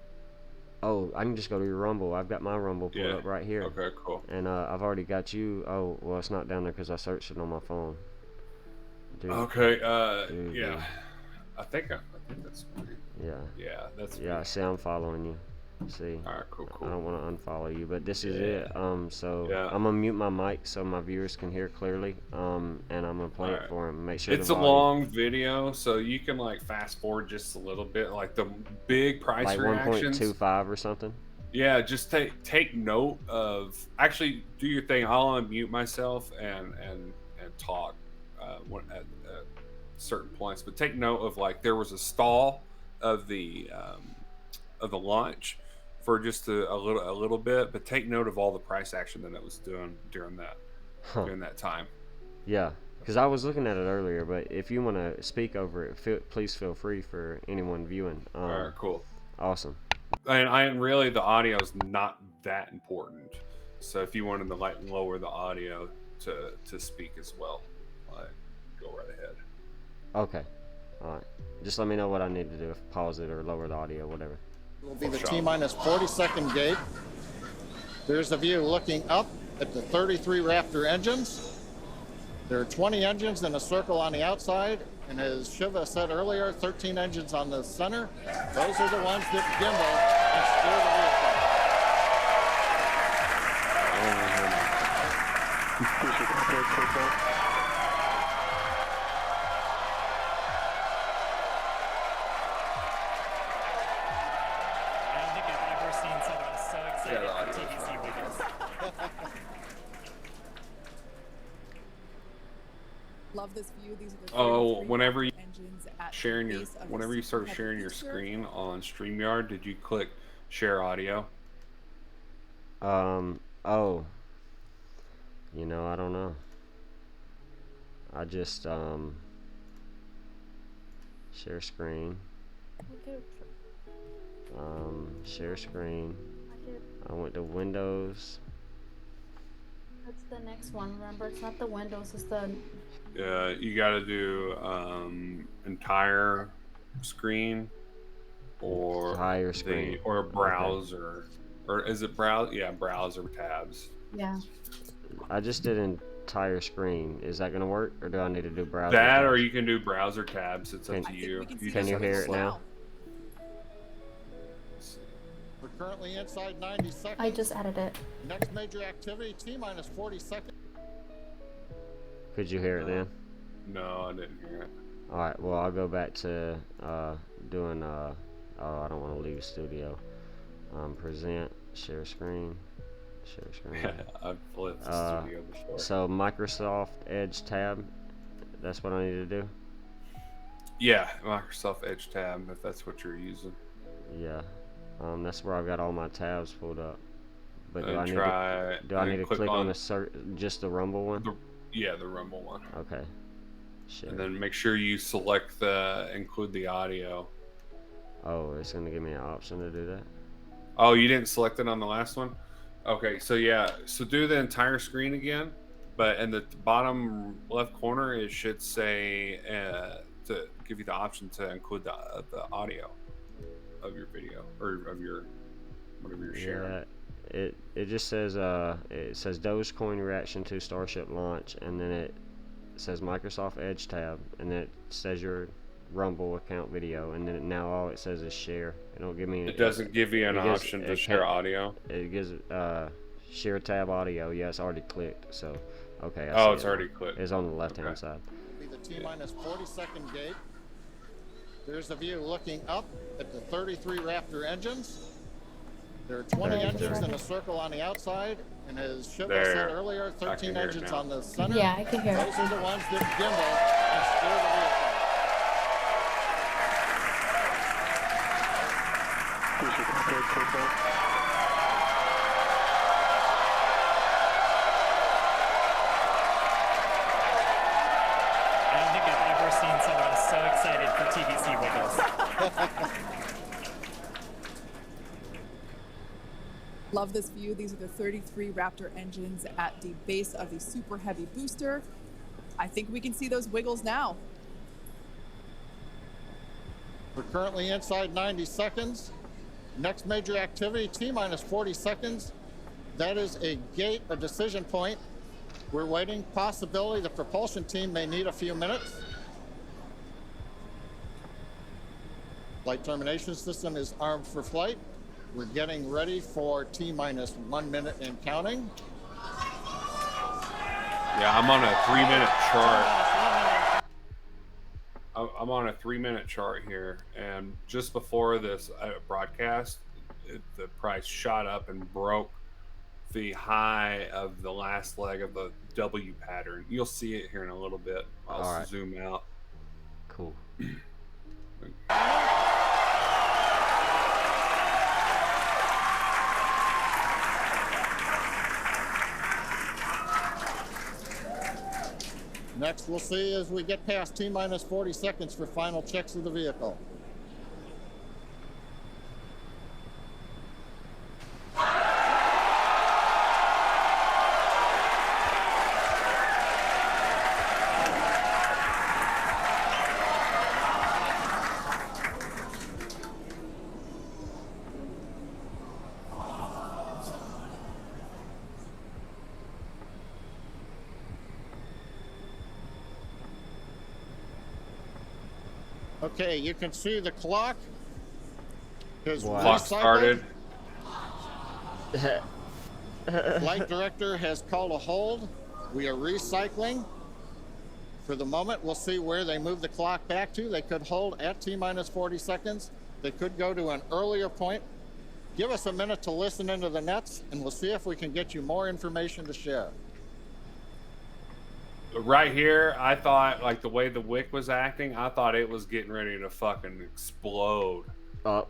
Oh, I can just go to your Rumble. I've got my Rumble pulled up right here. Okay, cool. And I've already got you. Oh, well, it's not down there because I searched it on my phone. Dude. Okay. Yeah. I think that's me. Yeah. Yeah, that's yeah. me. See, I'm following you. See. All right, cool. I don't want to unfollow you, but this is it. So Yeah. I'm gonna mute my mic so my viewers can hear clearly. And I'm gonna play it for them. Make sure it's a long video, so you can like fast forward just a little bit, like the big price like reactions. 1.25 or something. Yeah, just take note of. Actually, do your thing. I'll unmute myself and talk at certain points, but take note of like there was a stall of the launch for just a little bit, but take note of all the price action that it was doing during that time. Yeah, because I was looking at it earlier, but if you want to speak over it, please feel free for anyone viewing. All right, cool, awesome. And really the audio is not that important, so if you wanted to like lower the audio to speak as well, like go right ahead. Okay, all right. Just let me know what I need to do. Pause it or lower the audio, whatever. Will be the T-minus 40-second gate. There's a view looking up at the 33 Raptor engines. There are 20 engines in a circle on the outside, and as Shiva said earlier, 13 engines on the center. Those are the ones that gimbal and steer the vehicle. Love this view. These are the whenever you start sharing your screen on StreamYard, did you click share audio? Oh, you know, I don't know. I just share screen. Share screen. I went to Windows. That's the next one. Remember, it's not the Windows. It's the. You got to do entire screen or or browser, or is it browse? Yeah, browser tabs. Yeah. I just did entire screen. Is that gonna work, or do I need to do browser? That, tabs? or you can do browser tabs. It's up to you. Can you hear it now? We're currently inside 90 seconds. I just added it. Next major activity, T-minus 40 seconds. Could you hear it then? No, I didn't hear it. All right. Well, I'll go back to doing. Oh, I don't want to leave studio. Present, share screen, share screen. I've flipped the studio before. So Microsoft Edge tab. That's what I need to do. Yeah, Microsoft Edge tab if that's what you're using. Yeah. That's where I've got all my tabs pulled up. But do And I need try. to do I need to click on just the Rumble one? The Rumble one. Okay. Share. And then make sure you select include the audio. Oh, it's gonna give me an option to do that. Oh, you didn't select it on the last one? Okay, so yeah, so do the entire screen again, but in the bottom left corner, it should say to give you the option to include the audio of your video or of your whatever you're sharing. Yeah, it just says Dogecoin reaction to Starship launch, and then it says Microsoft Edge tab, and then it says your Rumble account video, and then now all it says is share. It don't give me. It doesn't give you an option to share audio. It gives share tab audio. Yeah, it's already clicked. So okay. Oh, it's already clicked. It's on the left hand side. Be the T-minus 40-second gate. There's a view looking up at the 33 Raptor engines. There are 20 engines in a circle on the outside, and as Shiva said earlier, 13 engines on the center. Yeah, I can hear it. Those are the ones that gimbal and steer the vehicle. I don't think I've ever seen someone so excited for TVC wiggles. Love this view. These are the 33 Raptor engines at the base of the super heavy booster. I think we can see those wiggles now. We're currently inside 90 seconds. Next major activity, T-minus 40 seconds. That is a gate, a decision point. We're waiting. Possibility the propulsion team may need a few minutes. Flight termination system is armed for flight. We're getting ready for T-minus 1 minute and counting. Yeah, I'm on a 3-minute chart. I'm on a 3-minute chart here, and just before this broadcast, the price shot up and broke the high of the last leg of the W pattern. You'll see it here in a little bit. I'll zoom out. Cool. Next, we'll see as we get past T-minus 40 seconds for final checks of the vehicle. Okay, you can see the clock has Clock started. Flight director has called a hold. We are recycling. For the moment, we'll see where they move the clock back to. They could hold at T-minus 40 seconds. They could go to an earlier point. Give us a minute to listen into the nets, and we'll see if we can get you more information to share. Right here, I thought, like the way the wick was acting, I thought it was getting ready to fucking explode. Up.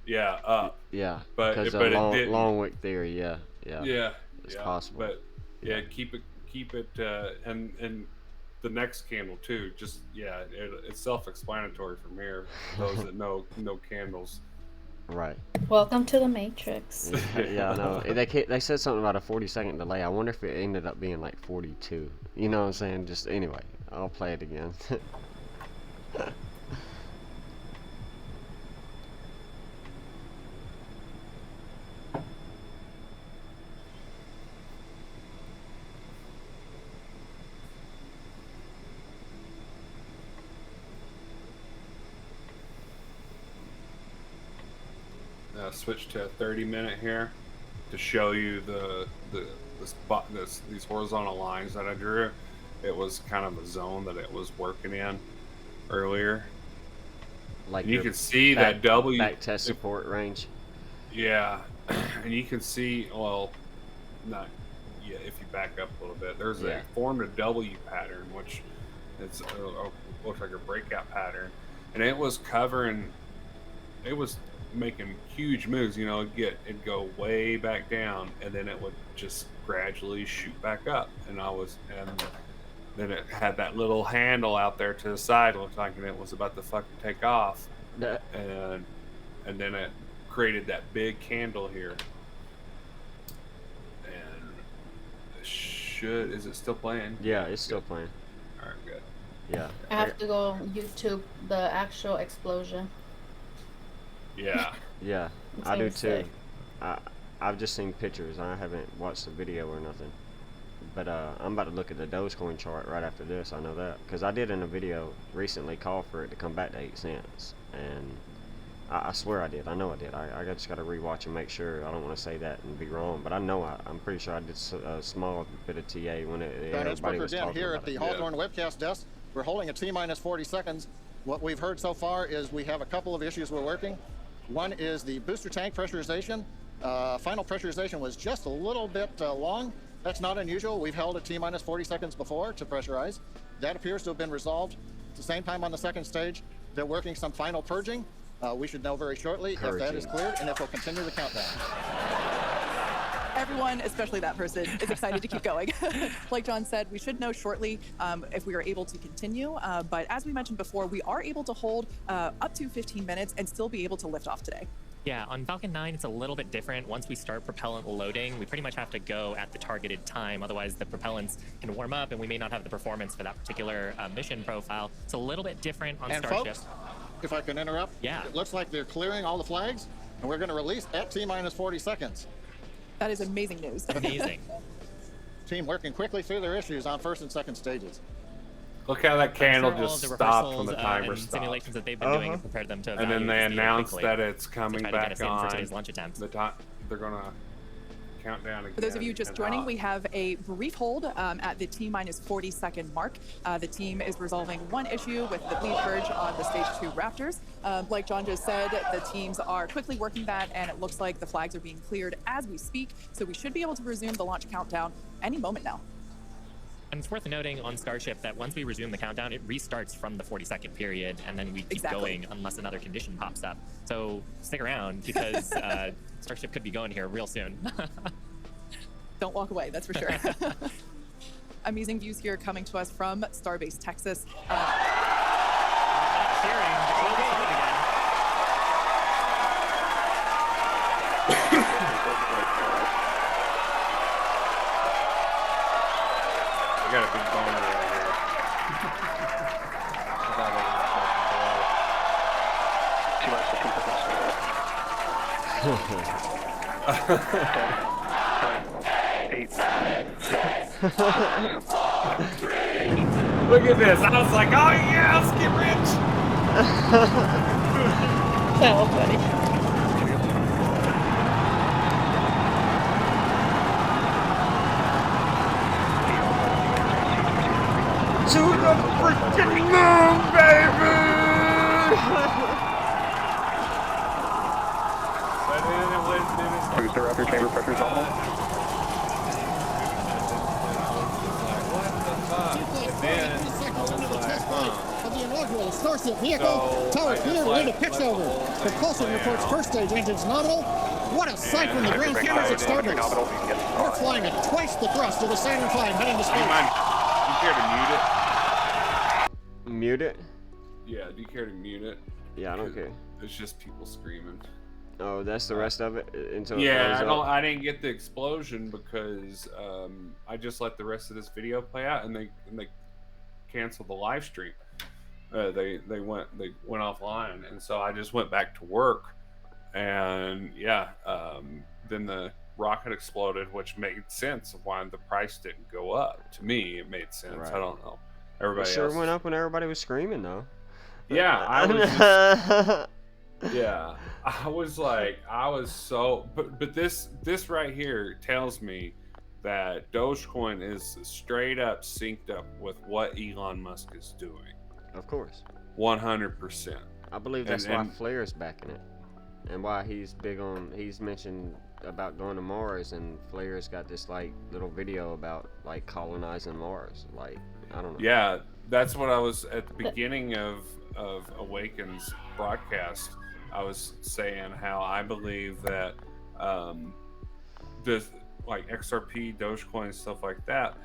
Yeah, up. Yeah. But because it of long wick theory. Yeah. Yeah. It's possible. But yeah, keep it, and the next candle too. Just it's self-explanatory from here. Those that know candles. Right. Welcome to the Matrix. Yeah, I know. They said something about a 40-second delay. I wonder if it ended up being like 42. You know what I'm saying? Just anyway, I'll play it again. Switch to a 30-minute here to show you these horizontal lines that I drew. It was kind of a zone that it was working in earlier. Like you can see that W back test support range. Yeah, and you can see if you back up a little bit, there's formed a W pattern, which It's looks like a breakout pattern, and it was covering. It was making huge moves. You know, it'd go way back down, and then it would just gradually shoot back up. And then it had that little handle out there to the side, looked like it was about to fucking take off, That- and then it created that big candle here. And is it still playing? Yeah, it's still playing. All right, good. Yeah. I have to go YouTube the actual explosion. Yeah. Yeah, It I do seems too. sick. I've just seen pictures. I haven't watched the video or nothing. But I'm about to look at the Dogecoin chart right after this. I know that because I did in a video recently call for it to come back to 8 cents, and I swear I did. I know I did. I just got to rewatch and make sure. I don't want to say that and be wrong, but I know I'm pretty sure I did a small bit of TA when everybody was again talking here about at the it. Hawthorne webcast desk. We're holding a T-minus 40 seconds. What we've heard so far is we have a couple of issues we're working. One is the booster tank pressurization. Final pressurization was just a little bit long. That's not unusual. We've held a T-minus 40 seconds before to pressurize. That appears to have been resolved. At the same time on the second stage, they're working some final purging. We should know very shortly if that is cleared and if we'll continue the countdown. Everyone, especially that person, is excited to keep going. Like John said, we should know shortly if we are able to continue. But as we mentioned before, we are able to hold up to 15 minutes and still be able to lift off today. Yeah, on Falcon 9, it's a little bit different. Once we start propellant loading, we pretty much have to go at the targeted time. Otherwise, the propellants can warm up, and we may not have the performance for that particular mission profile. It's a little bit different on Starship. Folks, if I can interrupt, Yeah. it looks like they're clearing all the flags, and we're going to release at T-minus 40 seconds. That is amazing news. Amazing. Team working quickly through their issues on first and second stages. Look how that candle I'm sure all just of the stopped when rehearsals, the timer and stopped. simulations that they've been doing have prepared them to And then evaluate they this data announced quickly that it's to coming try to get back us in on. for today's lunch attempt. They're gonna count down again. For those of you just and joining, out. we have a brief hold at the T-minus 40 second mark. The team is resolving one issue with the bleed purge on the stage 2 Raptors. Like John just said, the teams are quickly working that, and it looks like the flags are being cleared as we speak. So we should be able to resume the launch countdown any moment now. And it's worth noting on Starship that once we resume the countdown, it restarts from the 40-second period, and then we keep going unless another condition pops up. So stick around because Starship could be going here real soon. Don't walk away, that's for sure. Amazing views here coming to us from Starbase, Texas. Cheering, but we'll get started again. I got a big boner right here. I got it Look at this. I was like, oh yeah, let's get rich. So funny. To the freaking moon, baby! But then it was Booster upper chamber pressure is normal. what the fuck? And then I was like, Of the inaugural Starship vehicle, So, tower I clear, just ready to like pitch the over. whole Propulsion thing reports out. first stage engines nominal. What a sight from the And ground Bring cameras at side, Starbase. nominal, you can get We're started. flying at twice the thrust of the Saturn V heading to do you space. mind? Do you care to mute it? Mute it? Yeah, do you care to mute it? Yeah, I don't care. It's just people screaming. Oh, that's the rest of it until it Yeah, blows up? I didn't get the explosion because I just let the rest of this video play out, and they canceled the live stream. They went offline, and so I just went back to work, and yeah, then the rocket exploded, which made sense of why the price didn't go up. To me, it made sense. Right. I don't know. It Everybody sure else went up when everybody was screaming, though. Yeah, I was just, yeah, I was like, but this right here tells me that Dogecoin is straight up synced up with what Elon Musk is doing. Of course. 100%. I believe that's And- why Flair's backing it. And why he's he's mentioned about going to Mars, and Flair's got this, like, little video about, like, colonizing Mars. Like, I don't know. Yeah, That's what I was at the beginning of Awaken's broadcast. I was saying how I believe that um, this like XRP, Dogecoin, stuff like that,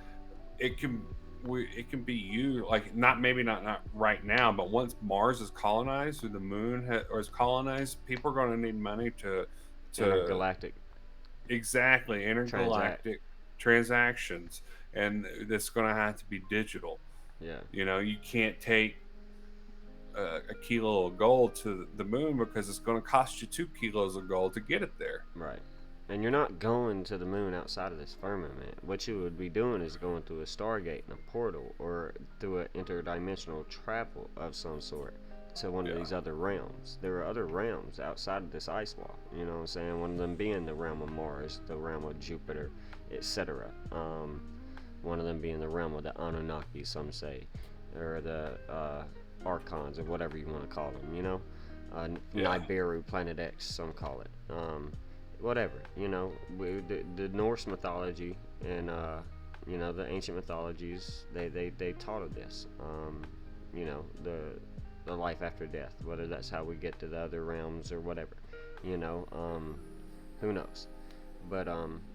it can it can be used like not maybe not right now, but once Mars is colonized or the moon or is colonized, people are going to need money to Intergalactic exactly transact. intergalactic transactions, and that's going to have to be digital. Yeah. You know, you can't take a kilo of gold to the moon because it's going to cost you 2 kilos of gold to get it there. Right. And you're not going to the moon outside of this firmament. What you would be doing is going through a stargate and a portal, or through an interdimensional travel of some sort to one of these other realms. There are other realms outside of this ice wall. You know what I'm saying? One of them being the realm of Mars, the realm of Jupiter, etc. One of them being the realm of the Anunnaki, some say, or the Archons, or whatever you want to call them. You know, Nibiru, Planet X, some call it. Whatever, you know, the Norse mythology and you know, the ancient mythologies, they taught of this. You know, the life after death, whether that's how we get to the other realms or whatever. You know, who knows? But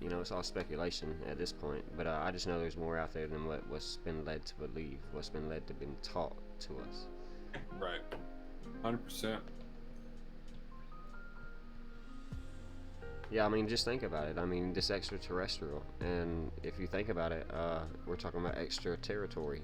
you know, it's all speculation at this point. But I just know there's more out there than what's been led to believe, what's been led to been taught to us. Right, 100%. Yeah, I mean, just think about it. I mean, this extraterrestrial, and if you think about it, we're talking about extra territory,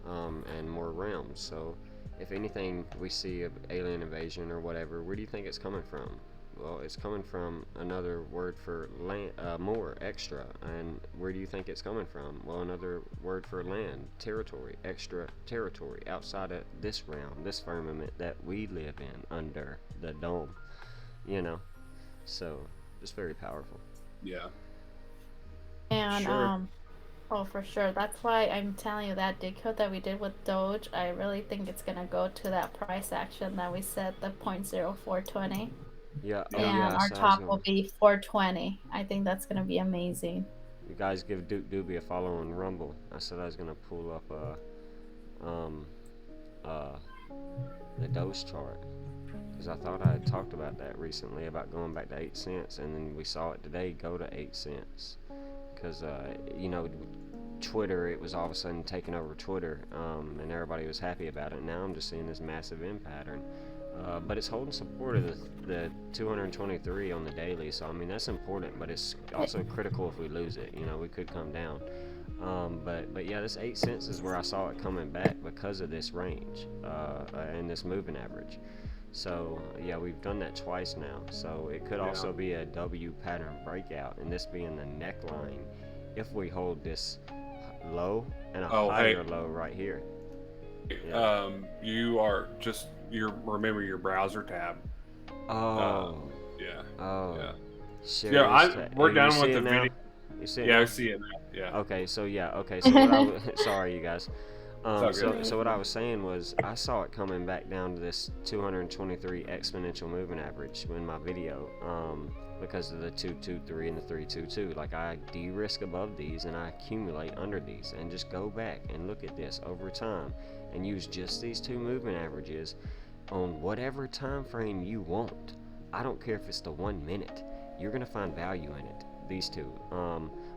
and more realms. So, if anything, we see an alien invasion or whatever, where do you think it's coming from? Well, it's coming from another word for land, more, extra. And where do you think it's coming from? Well, another word for land, territory, extra territory, outside of this realm, this firmament that we live in, under the dome, you know? So, it's very powerful. Yeah. And Sure. oh, for sure. That's why I'm telling you that decode that we did with Doge, I really think it's gonna go to that price action that we set, the 0.0420. Yeah, oh And yeah, I our said I was top gonna. will be 420. I think that's gonna be amazing. You guys give Duke Doobie a follow on Rumble. I said I was gonna pull up um uh the Doge chart, because I thought I had talked about that recently, about going back to 8 cents, and then we saw it today go to 8 cents. Because you know, Twitter, it was all of a sudden taking over Twitter, and everybody was happy about it. Now I'm just seeing this massive M pattern, but it's holding support of the 223 on the daily. So I mean, that's important, but it's also critical if we lose it. You know, we could come down. But yeah, this 8 cents is where I saw it coming back because of this range and this moving average. So yeah, we've done that twice now. So it could also be a W pattern breakout, and this being the neckline if we hold this low and a higher low right here. Yeah. You are just remember your browser tab. Oh. Yeah. Oh. Yeah. Yeah. We're done with the video. You see it Yeah, now? I see it now. Yeah. Okay, so yeah, okay, so what I was, sorry you guys. So what I was saying was I saw it coming back down to this 223 exponential moving average in my video, because of the 223 and the 322. Like, I de-risk above these and I accumulate under these, and just go back and look at this over time and use just these two moving averages on whatever time frame you want. I don't care if it's the 1 minute. You're gonna find value in it. These two.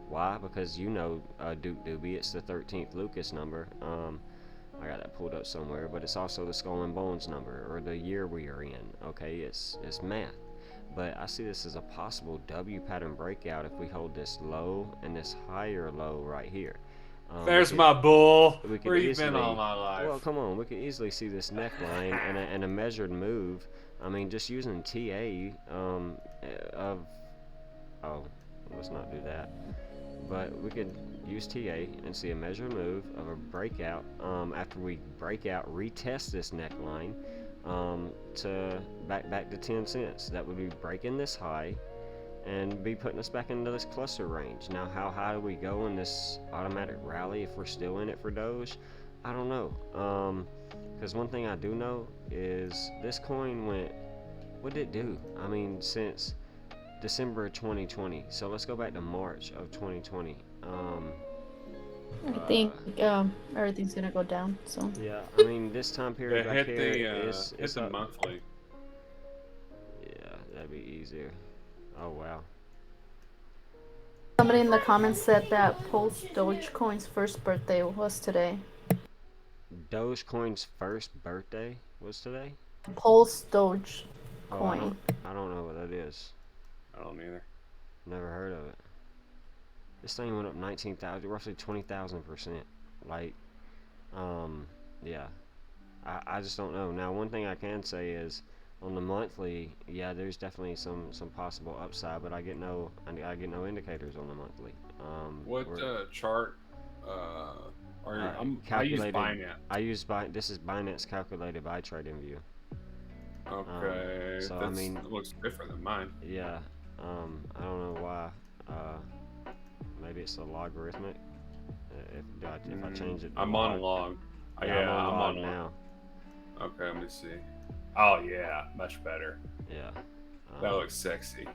Why? Because you know, Duke Doobie, it's the 13th Lucas number. I got that pulled up somewhere, but it's also the Skull and Bones number, or the year we are in. Okay, it's math. But I see this as a possible W pattern breakout if we hold this low and this higher low right here. There's my bull. Where you been all my life? Well, come on, we could easily see this neckline and a measured move. I mean, just using TA of, oh, let's not do that. But we could use TA and see a measured move of a breakout. After we break out, retest this neckline to back to 10 cents. That would be breaking this high and be putting us back into this cluster range. Now, how high do we go in this automatic rally if we're still in it for Doge? I don't know. Because one thing I do know is this coin went, what did it do? I mean, since December of 2020. So let's go back to March of 2020. I think everything's gonna go down. So Yeah, I mean this time period Yeah, right here hit is the up. monthly. Yeah, that'd be easier. Oh wow. somebody in the comments said that Pulse Dogecoin's first birthday was today. Dogecoin's first birthday was today? Pulse Oh, Dogecoin. I don't know what that is. I don't either. Never heard of it. This thing went up 19,000, roughly 20,000%. Like, yeah. I just don't know. Now, one thing I can say is on the monthly, yeah, there's definitely some possible upside, but I get no indicators on the monthly. What chart? I use Calculated. Binance. This is Binance calculated by TradingView. Okay, So I mean, that looks different than mine. yeah. I don't know why. Maybe it's a logarithmic. If I change it, to I'm on log. Yeah, I'm on log log now. Okay, let me see. Oh yeah, much better. Yeah. That looks sexy.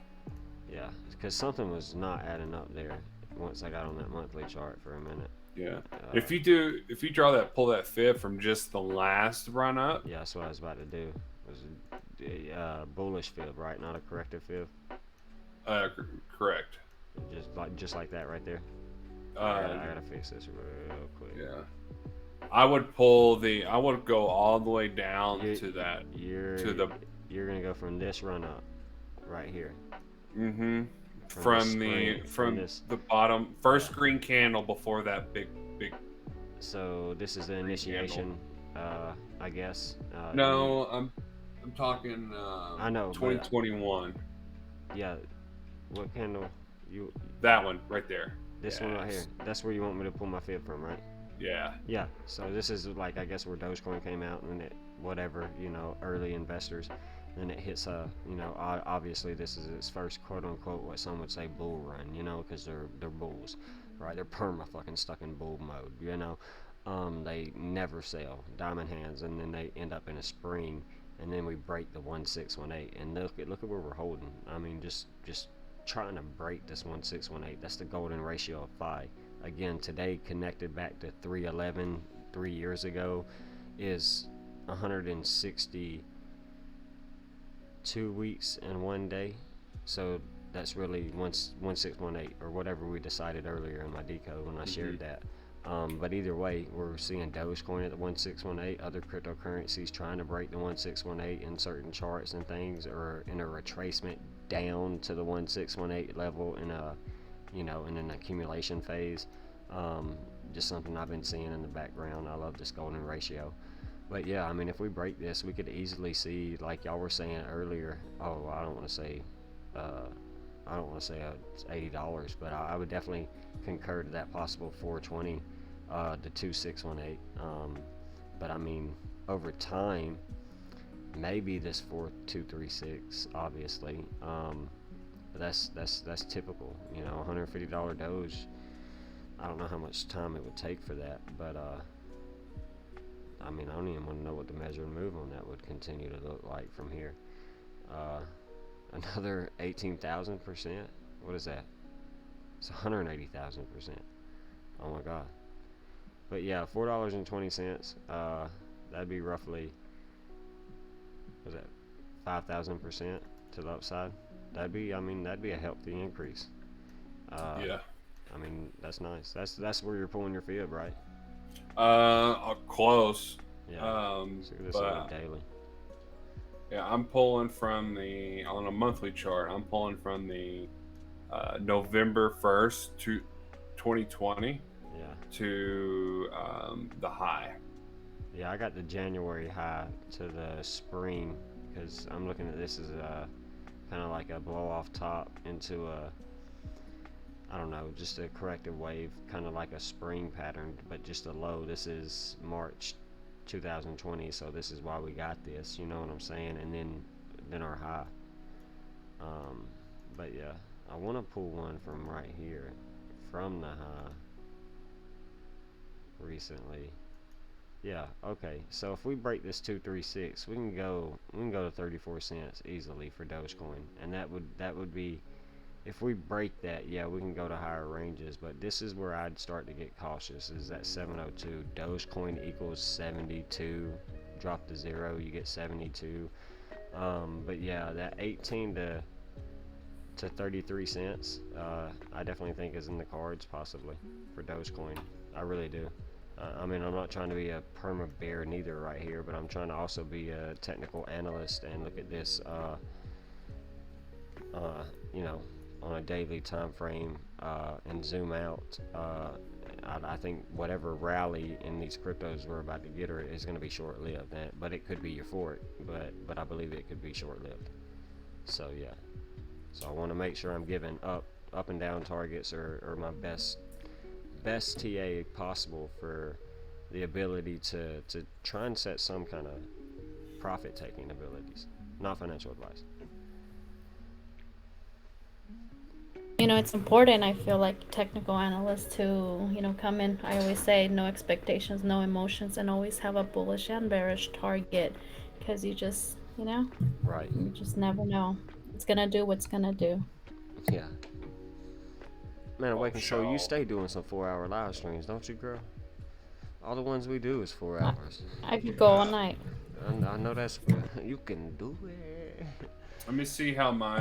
Yeah, because something was not adding up there once I got on that monthly chart for a minute. Yeah. If you pull that fib from just the last run up. Yeah, that's what I was about to do. It was a bullish fib, right? Not a corrective fib. Correct. Just like that right there. I gotta fix this real quick. Yeah. I would go all the way down to that. You're gonna go from this run up, right here. Mm-hmm. From the bottom first green candle before that big. So this is the initiation, I guess. No, I'm talking. I know. 2021. Yeah. What candle? That one right there. This one right here. That's where you want me to pull my fib from, right? Yeah. Yeah. So this is like, I guess, where Dogecoin came out, and it whatever, early investors. Then it hits obviously this is its first quote unquote what some would say bull run, because they're bulls, right? They're perma fucking stuck in bull mode, they never sell, diamond hands, and then they end up in a spring, and then we break the 1618, and look at where we're holding. I mean, just trying to break this 1618. That's the golden ratio of phi. Again, today connected back to 311 3 years ago is 162 weeks and 1 day. So that's really 1618 or whatever we decided earlier in my decode when I shared that. But either way, we're seeing Dogecoin at the 1618, other cryptocurrencies trying to break the 1618 in certain charts and things, or in a retracement down to the 1618 level in an accumulation phase. Just something I've been seeing in the background. I love this golden ratio. But yeah, I mean, if we break this, we could easily see, like y'all were saying earlier. Oh, I don't want to say it's $80, but I would definitely concur to that possible 420 to 2618. But I mean, over time, maybe this 4236, obviously. But that's typical, $150 Doge. I don't know how much time it would take for that, but I mean, I don't even want to know what the measure and move on that would continue to look like from here. Another 18,000%. What is that? It's 180,000%. Oh my god. But yeah, $4.20. That'd be roughly, was that 5,000% to the upside? That'd be a healthy increase. Yeah. I mean, that's nice. That's where you're pulling your fib, right? Close. Yeah. So this is daily. Yeah, I'm pulling from on a monthly chart. I'm pulling from the November 1st to 2020. Yeah. To the high. Yeah, I got the January high to the spring, because I'm looking at this as a kind of like a blow off top into I don't know, just a corrective wave, kind of like a spring pattern, but just a low. This is March 2020, so this is why we got this, you know what I'm saying? And then our high. But yeah, I want to pull one from right here, from the high recently. Yeah, okay. So if we break this 236, we can go to 34 cents easily for Dogecoin, and that would be if we break that, yeah, we can go to higher ranges. But this is where I'd start to get cautious. Is that 702 Dogecoin equals 72? Drop the 0, you get 72. But yeah, that 18 to 33 cents, I definitely think is in the cards possibly for Dogecoin. I really do. I mean, I'm not trying to be a perma bear neither right here, but I'm trying to also be a technical analyst and look at this, you know, on a daily time frame and zoom out. I think whatever rally in these cryptos we're about to get is going to be short-lived, but it could be euphoric. But I believe it could be short-lived. So yeah. So I want to make sure I'm giving up and down targets or my best TA possible for the ability to try and set some kind of profit-taking abilities, not financial advice. You know, it's important, I feel like, technical analysts to, you know, come in. I always say no expectations, no emotions, and always have a bullish and bearish target, because you just, you know, Right. you just never know. It's gonna do what's gonna do. Yeah. Man, Awaken Soul, you Shall. stay doing some 4-hour live streams, don't you, girl? All the ones we do is 4 I, hours. I could go all night. I know that's you can do it. Let me see how my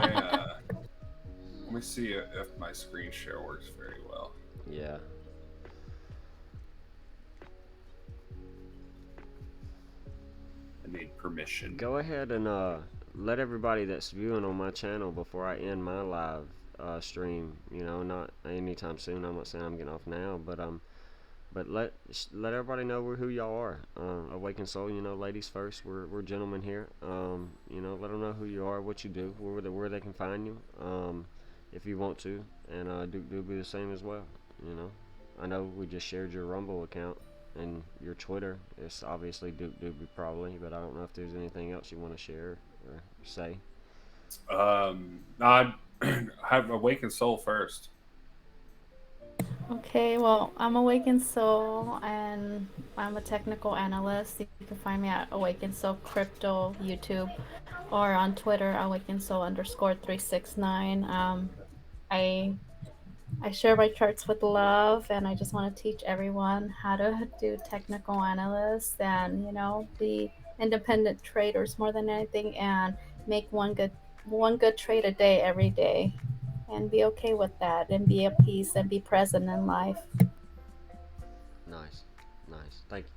let me see if my screen share works very well. Yeah. I need permission. Go ahead and let everybody that's viewing on my channel before I end my live stream. You know, not anytime soon. I'm not saying I'm getting off now, but let everybody know who y'all are. Awaken Soul, you know, ladies first. We're gentlemen here. You know, let them know who you are, what you do, where they can find you, if you want to, and Duke Doobie the same as well. You know, I know we just shared your Rumble account and your Twitter. It's obviously Duke Doobie probably, but I don't know if there's anything else you want to share or say. I have Awakened Soul first. Okay, well, I'm Awakened Soul, and I'm a technical analyst. You can find me at Awakened Soul Crypto YouTube, or on Twitter, Awakened Soul _369. I share my charts with love, and I just want to teach everyone how to do technical analysts and, you know, be independent traders more than anything, and make one good trade a day every day, and be okay with that, and be at peace and be present in life. Nice, nice. Thank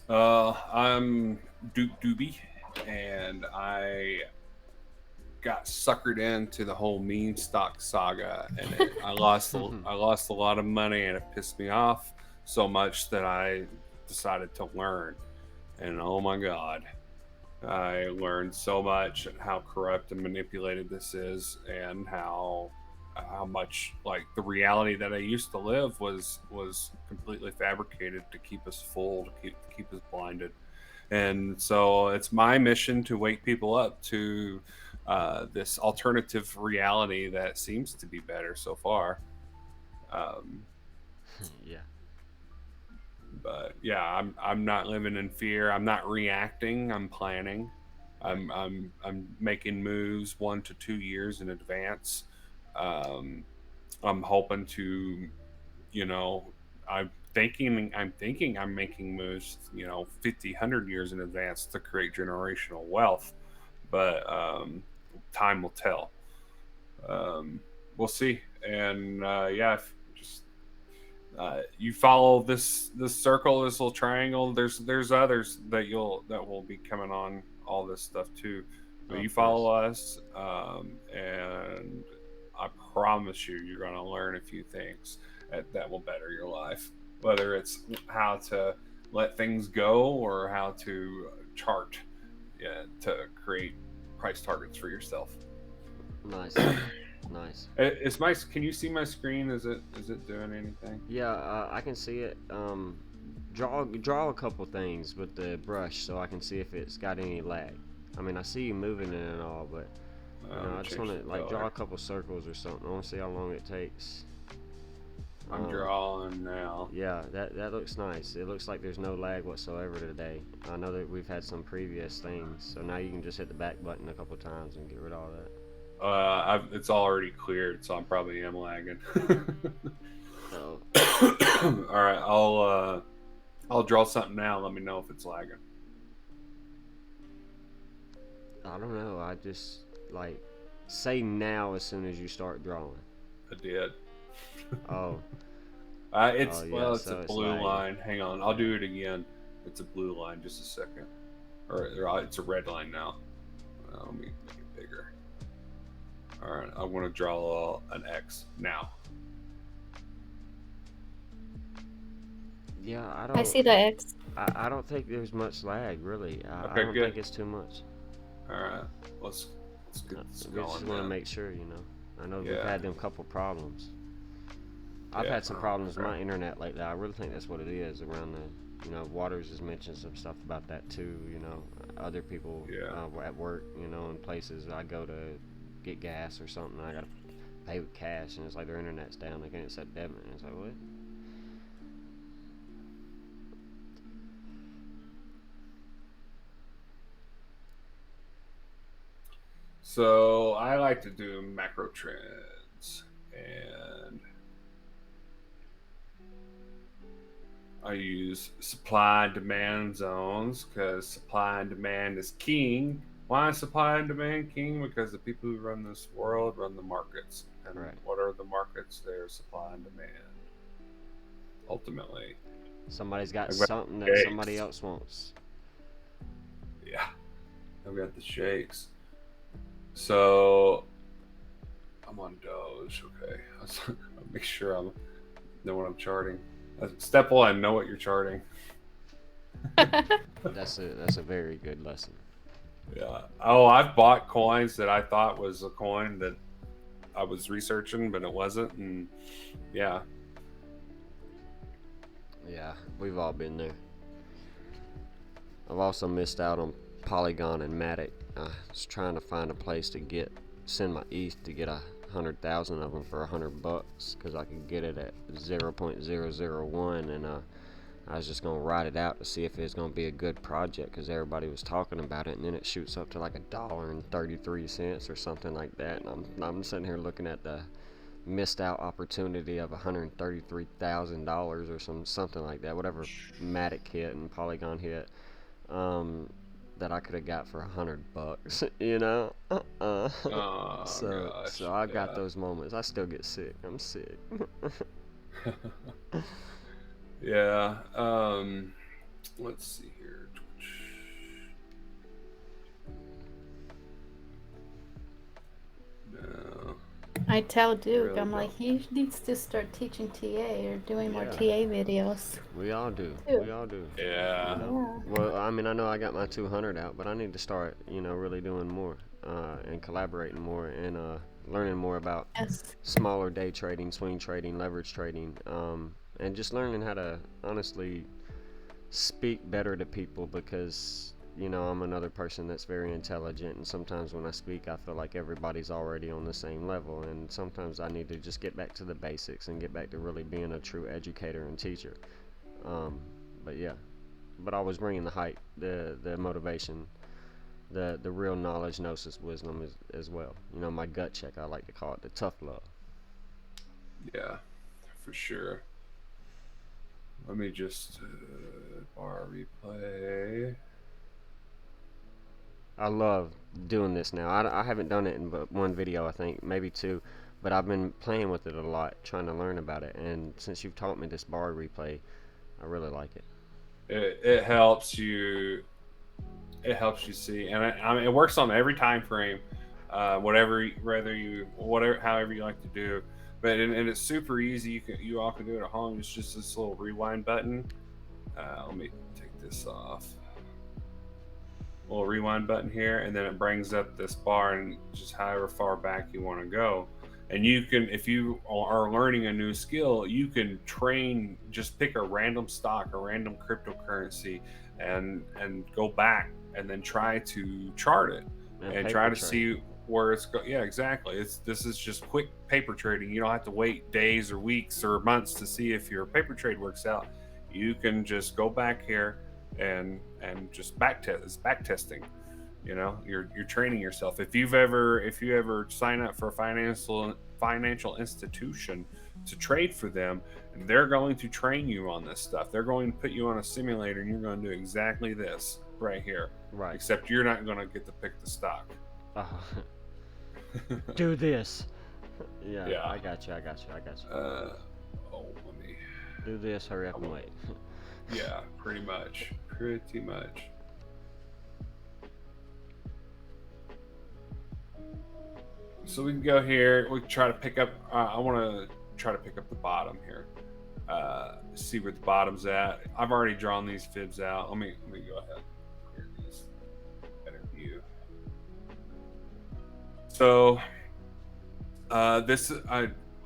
you. I'm Duke Doobie, and I got suckered into the whole meme stock saga, and I lost a lot of money, and it pissed me off so much that I decided to learn. And oh my god, I learned so much and how corrupt and manipulated this is, and how much like the reality that I used to live was completely fabricated to keep us full, to keep us blinded. And so it's my mission to wake people up to this alternative reality that seems to be better so far. Yeah. But yeah, I'm not living in fear. I'm not reacting. I'm planning. I'm making moves 1 to 2 years in advance. I'm hoping to, you know, I'm thinking I'm making moves, you know, 50, 100 years in advance to create generational wealth. But time will tell. We'll see. And yeah, just you follow this circle, this little triangle. There's others that will be coming on all this stuff too. But you follow us, and I promise you're going to learn a few things that will better your life. Whether it's how to let things go or how to chart, to create price targets for yourself. Nice. Nice. Can you see my screen? Is it doing anything? Yeah, I can see it. Draw a couple things with the brush so I can see if it's got any lag. I mean, I see you moving it and all, but you know, I just want to like draw a couple circles or something. I want to see how long it takes. I'm drawing now. Yeah, that looks nice. It looks like there's no lag whatsoever today. I know that we've had some previous things, so now you can just hit the back button a couple times and get rid of all that. It's already cleared, so I'm probably am lagging. So All right, I'll draw something now. Let me know if it's lagging. I don't know. I just like say now as soon as you start drawing. I did. Oh, It's oh, yeah, well, it's so a it's blue lagging. line. Hang on, I'll do it again. It's a blue line. Just a second. Or it's a red line now. Let me make it bigger. All right, I'm gonna draw an X now. Yeah, I see the X. I don't think there's much lag really. I Okay, don't good. think it's too much. All right, let's get this We just going. want to then. make sure, you know. I know we've Yeah. had them couple problems. I've Yeah, had some problems with okay. my internet lately. I really think that's what it is around the, you know, Waters has mentioned some stuff about that too. You know, other people Yeah. at work, you know, in places I go to get gas or something, I gotta pay with cash, and it's like their internet's down. They can't accept debit. And it's like what? So I like to do macro trends, and I use supply and demand zones because supply and demand is king. Why is supply and demand king? Because the people who run this world run the markets. And Right. what are the markets? They're supply and demand. Ultimately. Somebody's got Like, something that shakes. somebody else wants. Yeah. I've got the shakes. So I'm on Doge. Okay. I'll make sure I know what I'm charting. Step one, know what you're charting. That's a very good lesson. Yeah. Oh, I've bought coins that I thought was a coin that I was researching, but it wasn't. And yeah. Yeah, we've all been there. I've also missed out on Polygon and Matic. I was trying to find a place to send my ETH to get 100,000 of them for $100 because I could get it at 0.001, and I was just gonna ride it out to see if it's gonna be a good project because everybody was talking about it, and then it shoots up to like $1.33 or something like that, and I'm sitting here looking at the missed out opportunity of $133,000 or something like that, whatever Matic hit and Polygon hit, that I could have got for $100, you know. Oh, So gosh. I got Yeah. those moments. I still get sick. I'm sick. Yeah. Let's see here. No. I tell Duke, Really, I'm bro. like, he needs to start teaching TA or doing more Yeah. TA videos. We all do. Too. We all do. Yeah. You know? Well, I mean, I know I got my 200 out, but I need to start, you know, really doing more, and collaborating more, and learning more about Yes. smaller day trading, swing trading, leverage trading, and just learning how to honestly speak better to people because, you know, I'm another person that's very intelligent, and sometimes when I speak, I feel like everybody's already on the same level, and sometimes I need to just get back to the basics and get back to really being a true educator and teacher. But yeah, but always bringing the hype, the motivation, the real knowledge, gnosis, wisdom as well. You know, my gut check, I like to call it the tough love. Yeah. For sure. Let me just bar replay. I love doing this now. I haven't done it in but one video, I think, maybe two, but I've been playing with it a lot, trying to learn about it. And since you've taught me this bar replay, I really like it. It helps you. It helps you see, and I mean, it works on every time frame, whatever, however you like to do. But and it's super easy. You all can do it at home. It's just this little rewind button. Let me take this off. Little rewind button here, and then it brings up this bar and just however far back you want to go. And you can, if you are learning a new skill, you can train. Just pick a random stock, a random cryptocurrency, and go back and then try to chart it and try to see where it's going. Yeah, exactly. This is just quick paper trading. You don't have to wait days or weeks or months to see if your paper trade works out. You can just go back here and just back test. It's back testing, You know, you're training yourself. If you ever sign up for a financial institution to trade for them, they're going to train you on this stuff. They're going to put you on a simulator, and you're going to do exactly this right here. Right. Except you're not going to get to pick the stock. Do this. Yeah, Yeah. I got you. Let me. Do this. Hurry up and wait. Yeah, pretty much. So we can go here. We can try to pick up. I want to try to pick up the bottom here. See where the bottom's at. I've already drawn these fibs out. Let me go ahead. Here these better view. So this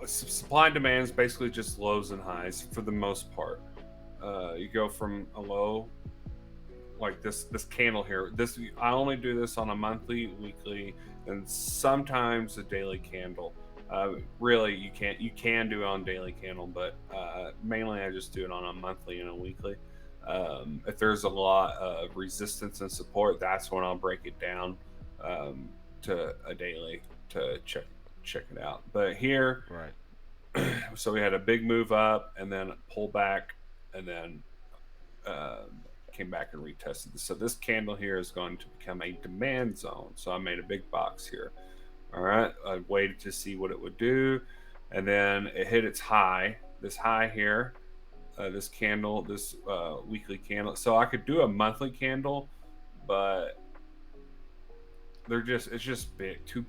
supply and demand is basically just lows and highs for the most part. You go from a low, like this candle here. I only do this on a monthly, weekly, and sometimes a daily candle. Really, you can do it on daily candle, but mainly I just do it on a monthly and a weekly. If there's a lot of resistance and support, that's when I'll break it down to a daily to check it out. But here, Right. so we had a big move up and then pull back, and then came back and retested this. So this candle here is going to become a demand zone. So I made a big box here. All right, I waited to see what it would do, and then it hit its high. This high here, this candle, this weekly candle. So I could do a monthly candle, but it's just too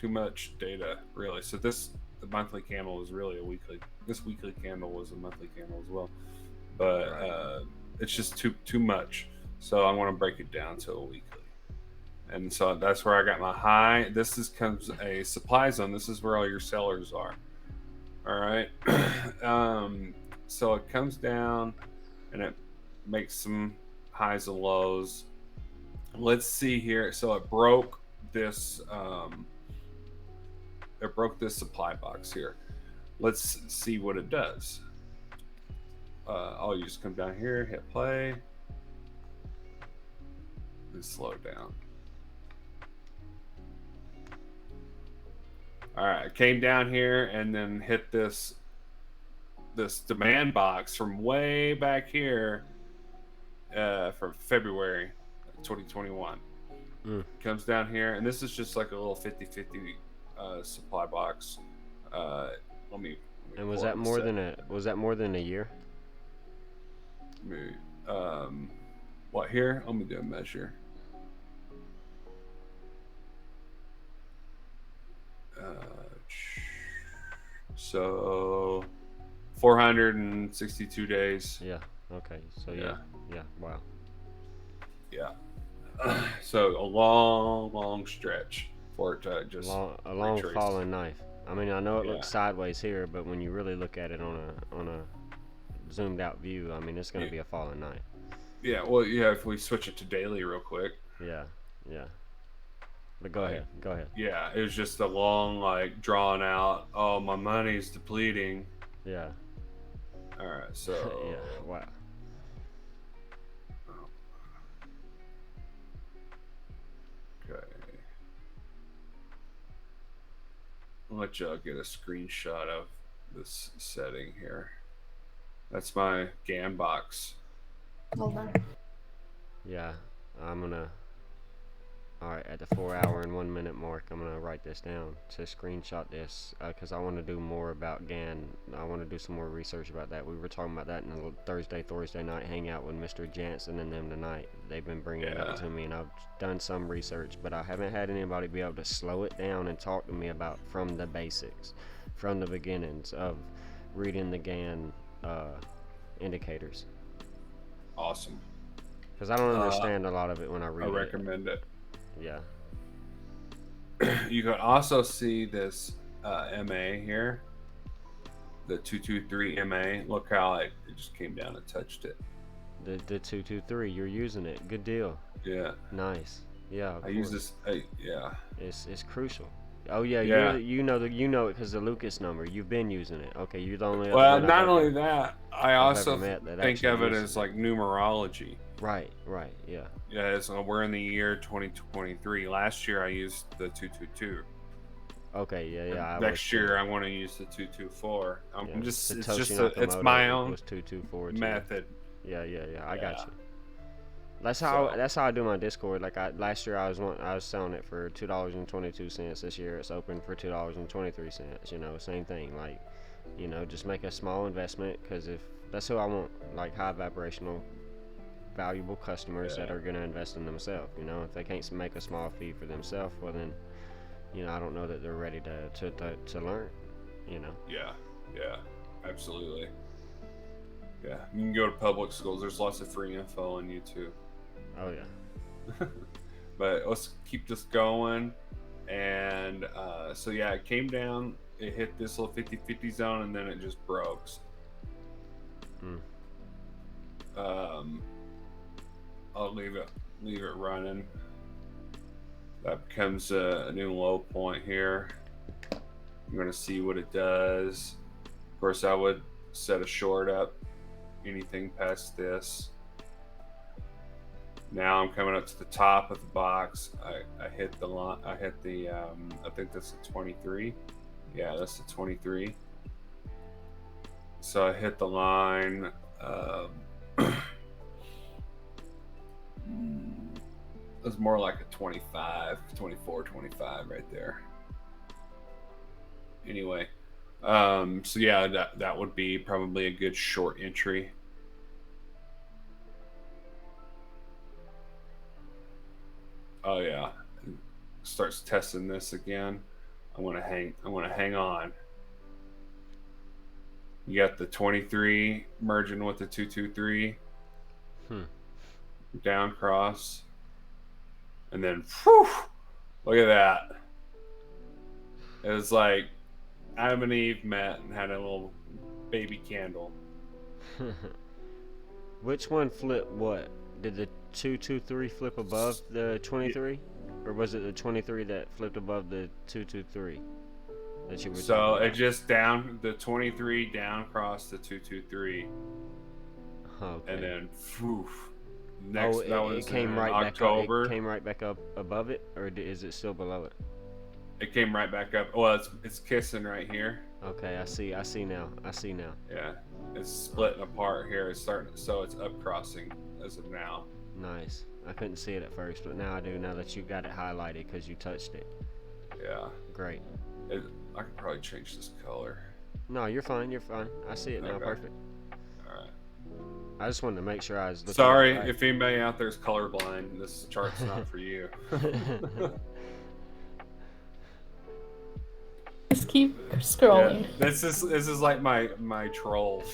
much data, really. So the monthly candle is really a weekly. This weekly candle was a monthly candle as well, but it's just too much. So I want to break it down to a weekly. And so that's where I got my high. This comes a supply zone. This is where all your sellers are. All right. So it comes down and it makes some highs and lows. Let's see here. So it broke this. It broke this supply box here. Let's see what it does. I'll just come down here, hit play, and slow it down. All right, I came down here and then hit this demand box from way back here from February 2021. Comes down here, and this is just like a little 50-50 supply box. Let me And was that more than a year? What here? Let me do a measure. So 462 days. Yeah. Okay. So yeah. Wow. Yeah. So a long stretch for it to just a long retrace. falling knife. I mean, I know it looks sideways here, but when you really look at it on a zoomed out view, I mean, it's going to be a falling knife. Yeah. Well, yeah. If we switch it to daily real quick. Yeah. But go ahead. Yeah, it was just a long, like, drawn out. Oh, my money's depleting. Yeah. All right. So. Yeah. Wow. Okay. I'll let y'all get a screenshot of this setting here. That's my GAN box. Hold on. Yeah. I'm gonna. All right, at the 4 hour and 1 minute mark, I'm gonna write this down to screenshot this because I want to do more about GAN. I want to do some more research about that. We were talking about that in the Thursday night hangout with Mr. Jansen and them tonight. They've been bringing it up to me, and I've done some research, but I haven't had anybody be able to slow it down and talk to me about from the basics, from the beginnings of reading the GAN indicators. Awesome. Because I don't understand a lot of it when I read it. I recommend it. Yeah. You can also see this MA here, the 223 MA. Look how it just came down and touched it. The 223, you're using it. Good deal. Yeah. Nice. Yeah. I use this. Yeah. It's crucial. Oh yeah, Yeah. you know it because the Lucas number. You've been using it. Okay, you're the only other Well, one not only that, I I've also ever met that think of actually it uses as like numerology. Right, yeah. Yeah, so we're in the year 2023. Last year I used the 222. Okay, yeah, I was Next too. year I want to use the 224. Yeah. It's Satoshi just it's Nakamoto my own equals 224 method. Yeah, I got Yeah. you. That's how I do my Discord. Like last year I was selling it for $2.22. This year it's open for $2.23. You know, same thing. Like, you know, just make a small investment because if that's who I want, like high vibrational, valuable customers that are gonna invest in themselves. You know, if they can't make a small fee for themselves, well then, you know, I don't know that they're ready to learn. You know. Yeah, absolutely. Yeah, you can go to public schools. There's lots of free info on YouTube. Oh yeah. But let's keep this going. And so yeah, it came down. It hit this little 50-50 zone, and then it just broke. I'll leave it running. That becomes a new low point here. I'm gonna see what it does. Of course, I would set a short up anything past this. Now I'm coming up to the top of the box. I hit the line. I hit the I think that's the 23. Yeah, that's the 23. So I hit the line. It was more like a 25, 24, 25 right there. Anyway, so yeah, that would be probably a good short entry. Oh yeah, starts testing this again. I want to hang on. You got the 23 merging with the 223. Down cross. And then, whew, look at that. It was like Adam and Eve met and had a little baby candle. Which one flipped what? Did the 223 flip above the 23? Or was it the 23 that flipped above the 223 that you were So talking it about? just down, the 23 down crossed the 223. Okay. And then, whew, next, that was it came in right October. Back up, it came right back up above it, or is it still below it? It came right back up. Well, it's kissing right here. Okay, I see now. Yeah, it's splitting apart here. It's starting, so it's up crossing as of now. Nice. I couldn't see it at first, but now I do. Now that you got it highlighted because you touched it. Yeah. Great. I could probably change this color. No, you're fine. I see it now. Okay. Perfect. All right. I just wanted to make sure I was looking. Sorry right. if anybody out there is colorblind. This chart's not for you. Just keep scrolling. Yeah, this is like my troll.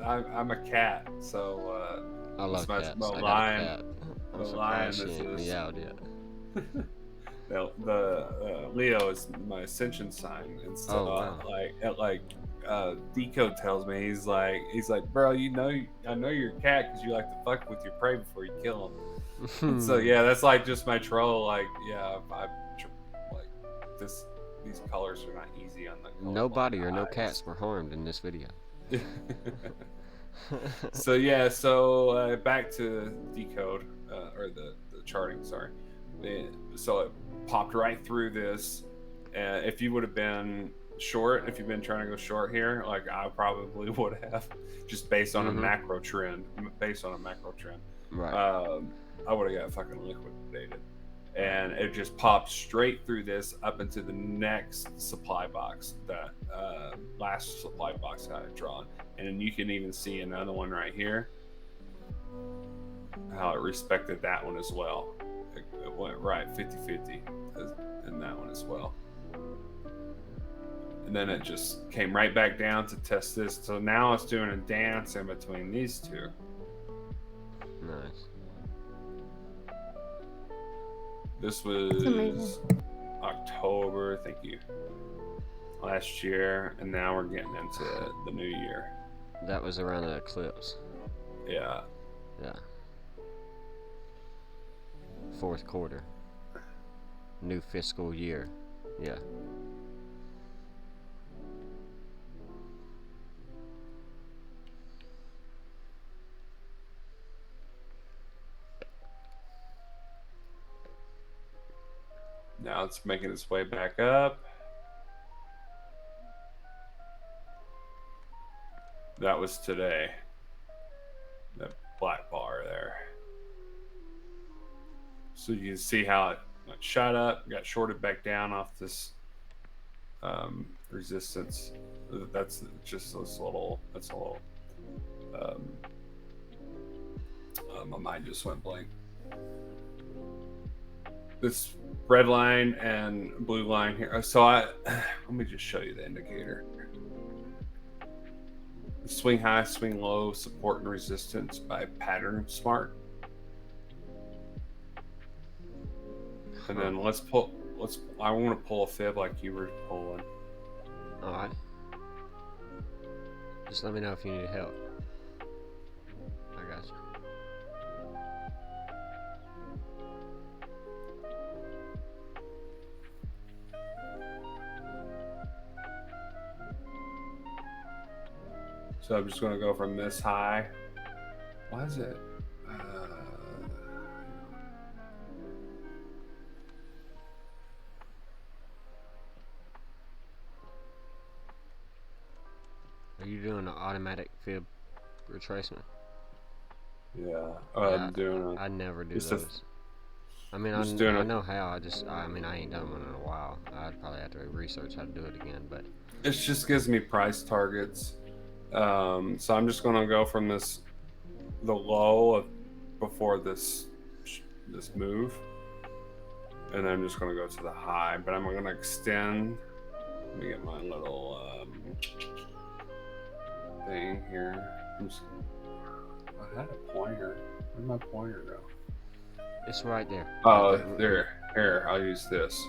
I'm a cat, so I love cats. The I lion. got a cat. I'm The surprised lion she is ain't this. meowed yet. The Leo is my ascension sign, and so wow. Decode tells me he's like, bro, I know you're a cat because you like to fuck with your prey before you kill them. So yeah, that's like just my troll. Like yeah, like this. These colors are not easy on the Nobody or no eyes. cats were harmed in this video. So yeah, so back to Decode or the charting. Sorry. So it popped right through this. If you would have been short, if you've been trying to go short here, like I probably would have, just based on a macro trend. Right. I would have got fucking liquidated. And it just popped straight through this up into the next supply box, that last supply box I had drawn. And you can even see another one right here, how it respected that one as well. It went right 50-50 in that one as well. And then it just came right back down to test this. So now it's doing a dance in between these two. Nice. This was October, thank you, last year, and now we're getting into the new year. That was around the eclipse. Yeah. Yeah. Fourth quarter. New fiscal year. Yeah. Now it's making its way back up. That was today. That black bar there. So you can see how it shot up, got shorted back down off this resistance. That's just this little. That's a little. My mind just went blank. This red line and blue line here. So let me just show you the indicator. Swing high, swing low, support and resistance by pattern smart. And then I want to pull a fib like you were pulling. All right. Just let me know if you need help. I got you. So I'm just going to go from this high. Why is it? Are you doing an automatic fib retracement? Yeah. Yeah, I'm doing I never do just those. I mean, just doing I it. know how. I mean, I ain't done one in a while. I'd probably have to research how to do it again. But It just gives me price targets. So I'm just going to go from the low of before this move, and then I'm just going to go to the high. But I'm going to extend. Let me get my little thing here. I had a pointer. Where'd my pointer go? it's right there. Oh, Right there. Here, I'll use this.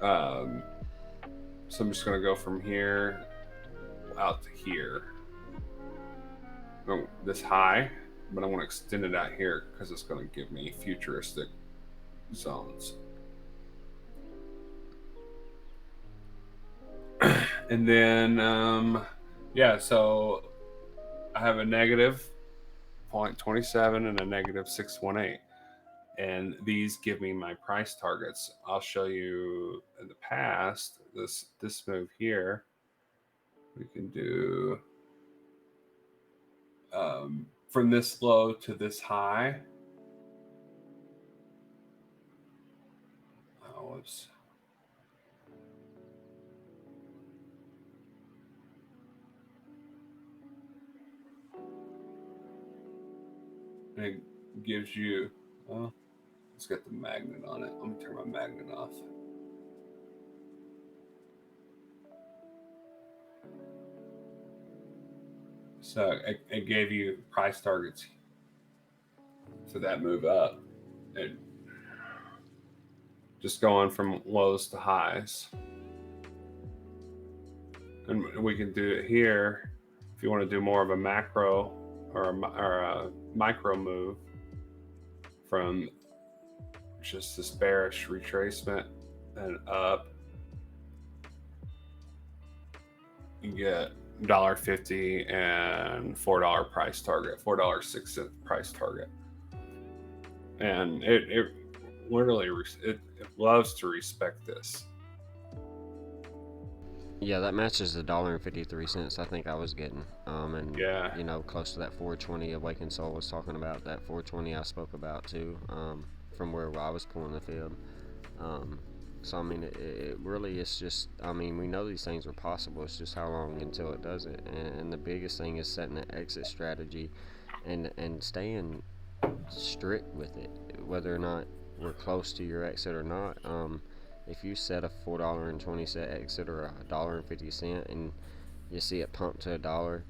So I'm just going to go from here out to here. This high, but I want to extend it out here because it's going to give me futuristic zones. And then, yeah, so I have a negative 0.27 and a negative 618. And these give me my price targets. I'll show you in the past, this move here. We can do from this low to this high. Oh, whoops. And it gives you, well, it's got the magnet on it. Let me turn my magnet off. So it gave you price targets for that move up. And just going from lows to highs. And we can do it here if you want to do more of a macro or a micro move from just this bearish retracement and up. You get $1.50 and $4 price target, $4.06 price target. And it literally it loves to respect this. Yeah, that matches the $1.53 I think I was getting. And Yeah. you know, close to that 420 Awaken Soul was talking about, that 420 I spoke about too, from where I was pulling the fib. So I mean, it really is just, I mean, we know these things are possible. It's just how long until it does it. And the biggest thing is setting an exit strategy and staying strict with it, whether or not we're close to your exit or not. If you set a $4.20 exit or $1.50 and you see it pump to $1,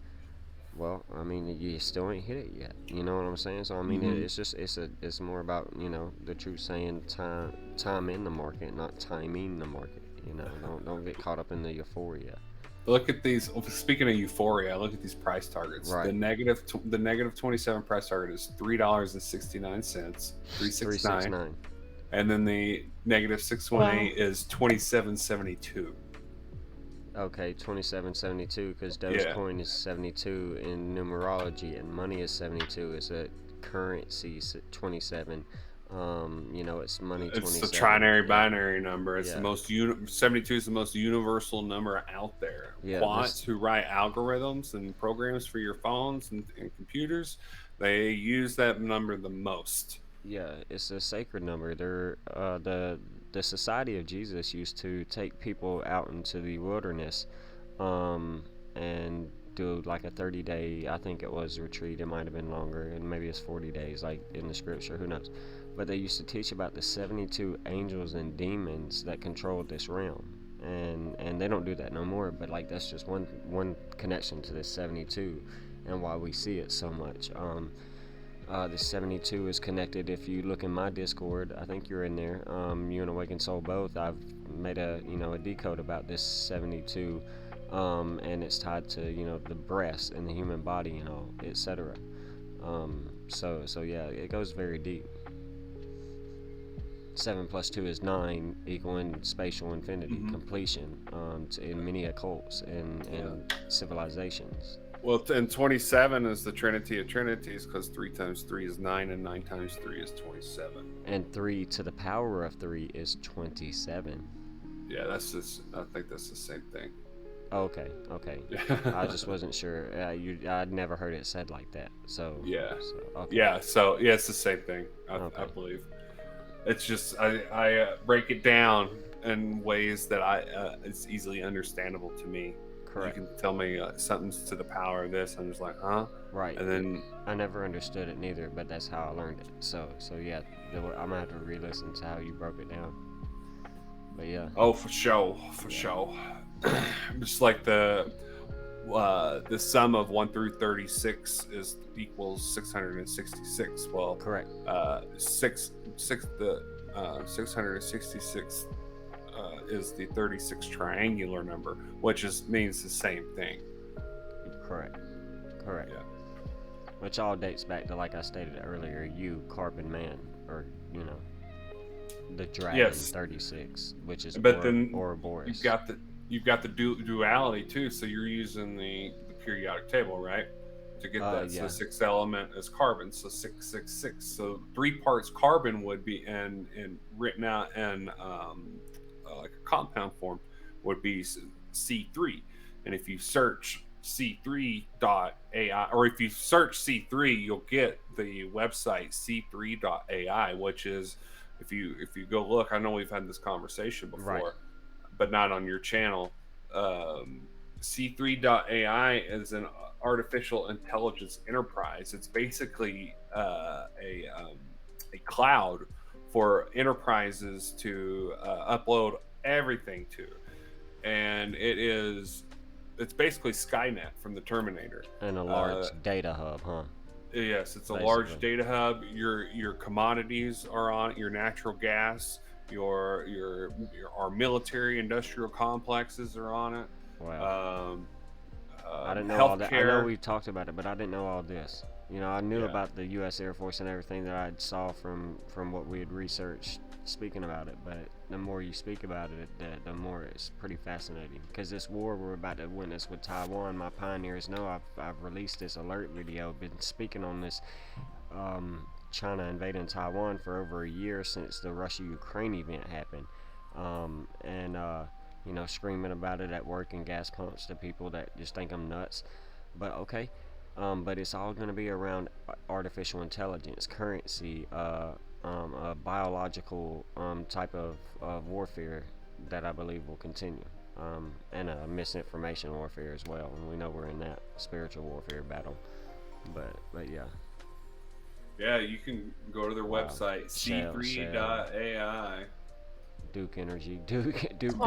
well, I mean, you still ain't hit it yet. You know what I'm saying? So I mean, it's just it's more about, you know, the truth saying time in the market, not timing the market. You know, don't get caught up in the euphoria. Look at these. Speaking of euphoria, look at these price targets. Right. The negative 27 price target is $3.69. 369. and then the negative 618 is 2772. Okay, 2772, because Yeah. Dogecoin is 72 in numerology, and money is 72. It's a currency 27. It's money 27. It's the trinary Yeah. binary number. It's Yeah. the most 72 is the most universal number out there. Yeah, Quants who write algorithms and programs for your phones and computers, they use that number the most. Yeah, it's a sacred number. The Society of Jesus used to take people out into the wilderness, and do like a 30-day, I think it was, retreat. It might have been longer, and maybe it's 40 days, like in the scripture. Who knows? But they used to teach about the 72 angels and demons that controlled this realm, and they don't do that no more. But like that's just one connection to this 72, and why we see it so much. The 72 is connected. If you look in my Discord, I think you're in there. You and Awaken Soul both. I've made a decode about this 72, and it's tied to the breast and the human body, etc. So yeah, it goes very deep. 7 plus 2 is 9, equaling spatial infinity, completion, in many occults and civilizations. Well, and 27 is the Trinity of Trinities, because 3 times 3 is 9, and 9 times 3 is 27. And 3 to the power of 3 is 27. Yeah, I think that's the same thing. Okay. I just wasn't sure. I'd never heard it said like that. So yeah, okay. Yeah. So yeah, it's the same thing. I believe. It's just I break it down in ways that it's easily understandable to me. Correct. You can tell me something's to the power of this. I'm just like, huh? Right. And then I never understood it neither, but that's how I learned it. So yeah, I'm gonna have to re-listen to how you broke it down. But yeah. Oh, for sure. Just like the sum of 1 through 36 equals 666. Well, correct. 666 is the 36 triangular number, which means the same thing. Correct. Yeah. Which all dates back to, like I stated earlier, carbon man, or the dragon. Yes. 36, which is then Ouroboros. You've got the duality too. So you're using the periodic table, right, to get that. Yeah. So 6th element is carbon, so 666. So 3 parts carbon would be in written out in like a compound form would be C3. And if you search C3.ai, or if you search C3, you'll get the website C3.ai, which is, if you go look, I know we've had this conversation before, right, but not on your channel. C3.ai is an artificial intelligence enterprise. It's basically a cloud for enterprises to upload everything to, and it's basically Skynet from the Terminator. And a large data hub, huh? Yes, it's a Basically. large data hub. Your commodities are on it, your natural gas, our military industrial complexes are on it. Wow. I didn't know healthcare. all that. I know we talked about it, but I didn't know all this. I knew about the U.S. Air Force and everything that I saw from what we had researched speaking about it. But the more you speak about it, the more it's pretty fascinating. Because this war we're about to witness with Taiwan, my pioneers know I've released this alert video. Been speaking on this China invading Taiwan for over a year since the Russia-Ukraine event happened, and screaming about it at work and gas pumps to people that just think I'm nuts. But okay. But it's all going to be around artificial intelligence, currency, biological type of warfare that I believe will continue, and misinformation warfare as well. And we know we're in that spiritual warfare battle. But yeah. Yeah, you can go to their website, c3.ai. Duke energy, Duke Duke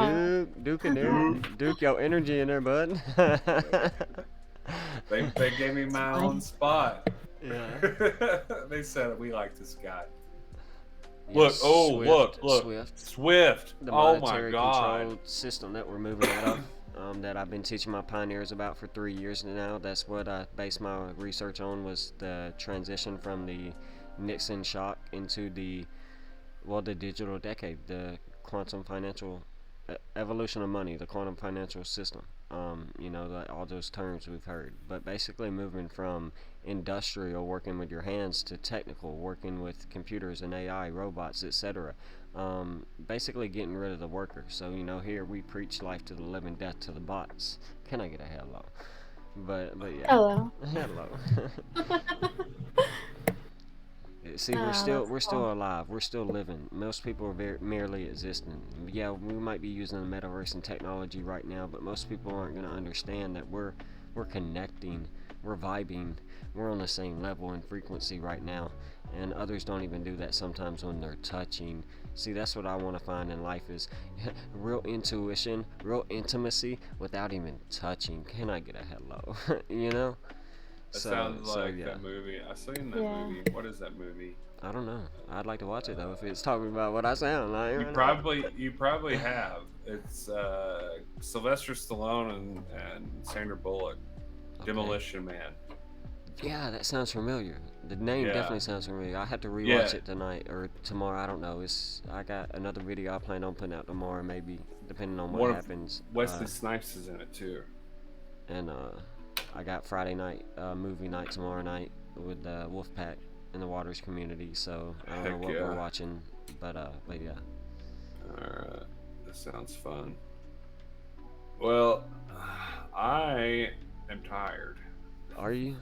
your energy in there, bud. They gave me my own spot. Yeah. They said we like this guy. Yeah, Look, Swift. The Oh my monetary God. control system that we're moving out of, that I've been teaching my pioneers about for 3 years now. That's what I based my research on, was the transition from the Nixon shock into the well, the digital decade, the quantum financial evolution of money, the quantum financial system. Like all those terms we've heard, but basically moving from industrial, working with your hands, to technical, working with computers and AI, robots, etc. Basically getting rid of the worker. So here we preach life to the living, death to the bots. Can I get a hello? But yeah, Hello. hello. See, That's we're cool. still alive. We're still living. Most people are merely existing. Yeah, we might be using the metaverse and technology right now, but most people aren't going to understand that we're connecting, we're vibing, we're on the same level and frequency right now. And others don't even do that sometimes when they're touching. See, that's what I want to find in life is real intuition, real intimacy without even touching. Can I get a hello? you know? That So, sounds like yeah. that movie. I seen that Yeah. movie. What is that movie? I don't know. I'd like to watch it though if it's talking about what I sound like. You probably have. It's Sylvester Stallone and Sandra Bullock. Okay. Demolition Man. Yeah, that sounds familiar. The name Yeah. definitely sounds familiar. I have to rewatch it tonight or tomorrow. I don't know. I got another video I plan on putting out tomorrow, maybe depending on what One of happens. Wesley Snipes is in it too. And I got Friday night movie night tomorrow night with Wolfpack in the Waters community. So I don't know Heck what yeah. we're watching, but yeah. Alright. That sounds fun. Well, I am tired. Are you?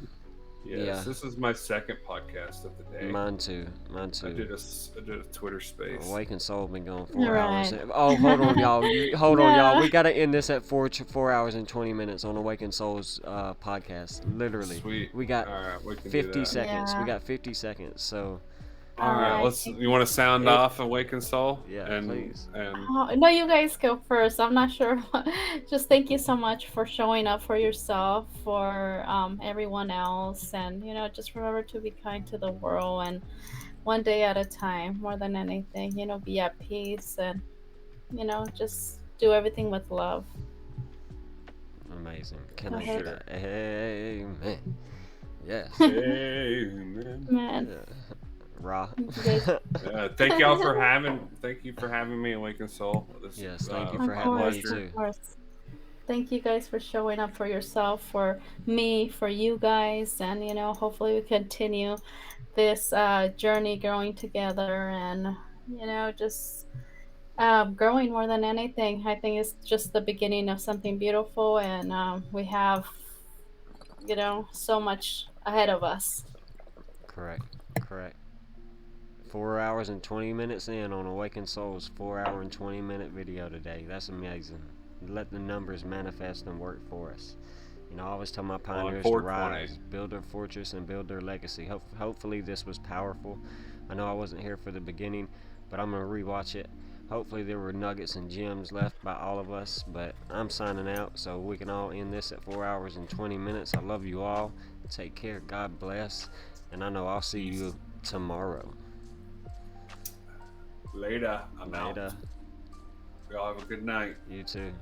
Yes, Yeah. this is my second podcast of the day. Mine too. I did a Twitter space. Awaken Soul been going 4 hours. Right. Oh, hold on, y'all. Hold on, y'all. No. We gotta end this at 4 hours and 20 minutes on Awaken Soul's podcast. Literally. Sweet. We got Alright, we can 50 do that. seconds. We Yeah. got 50 seconds. So Alright, Alright. you want to sound off Awaken Soul? Yeah, please. And Oh, no, you guys go first. I'm not sure. Just thank you so much for showing up for yourself, for everyone else, and just remember to be kind to the world, and one day at a time, more than anything. Be at peace, and just do everything with love. amazing. Can Go I ahead. get a amen? Yes. Amen. Man, Yeah. Ra. you guys, Thank you for having me, Awaken Soul. Yes, thank you of for having me course, too. of course. Thank you guys for showing up for yourself, for me, for you guys, and hopefully we continue this journey growing together, and just growing more than anything. I think it's just the beginning of something beautiful, and we have so much ahead of us. Correct. Correct. 4 hours and 20 minutes in on Awakened Soul's 4 hour and 20 minute video today. That's amazing. Let the numbers manifest and work for us. I always tell my pioneers to 420. rise, build their fortress, and build their legacy. Hopefully this was powerful. I know I wasn't here for the beginning, but I'm going to rewatch it. Hopefully there were nuggets and gems left by all of us, but I'm signing out so we can all end this at 4 hours and 20 minutes. I love you all. Take care. God bless. And I know I'll see you tomorrow. Later. I'm out. Later. Y'all have a good night. You too.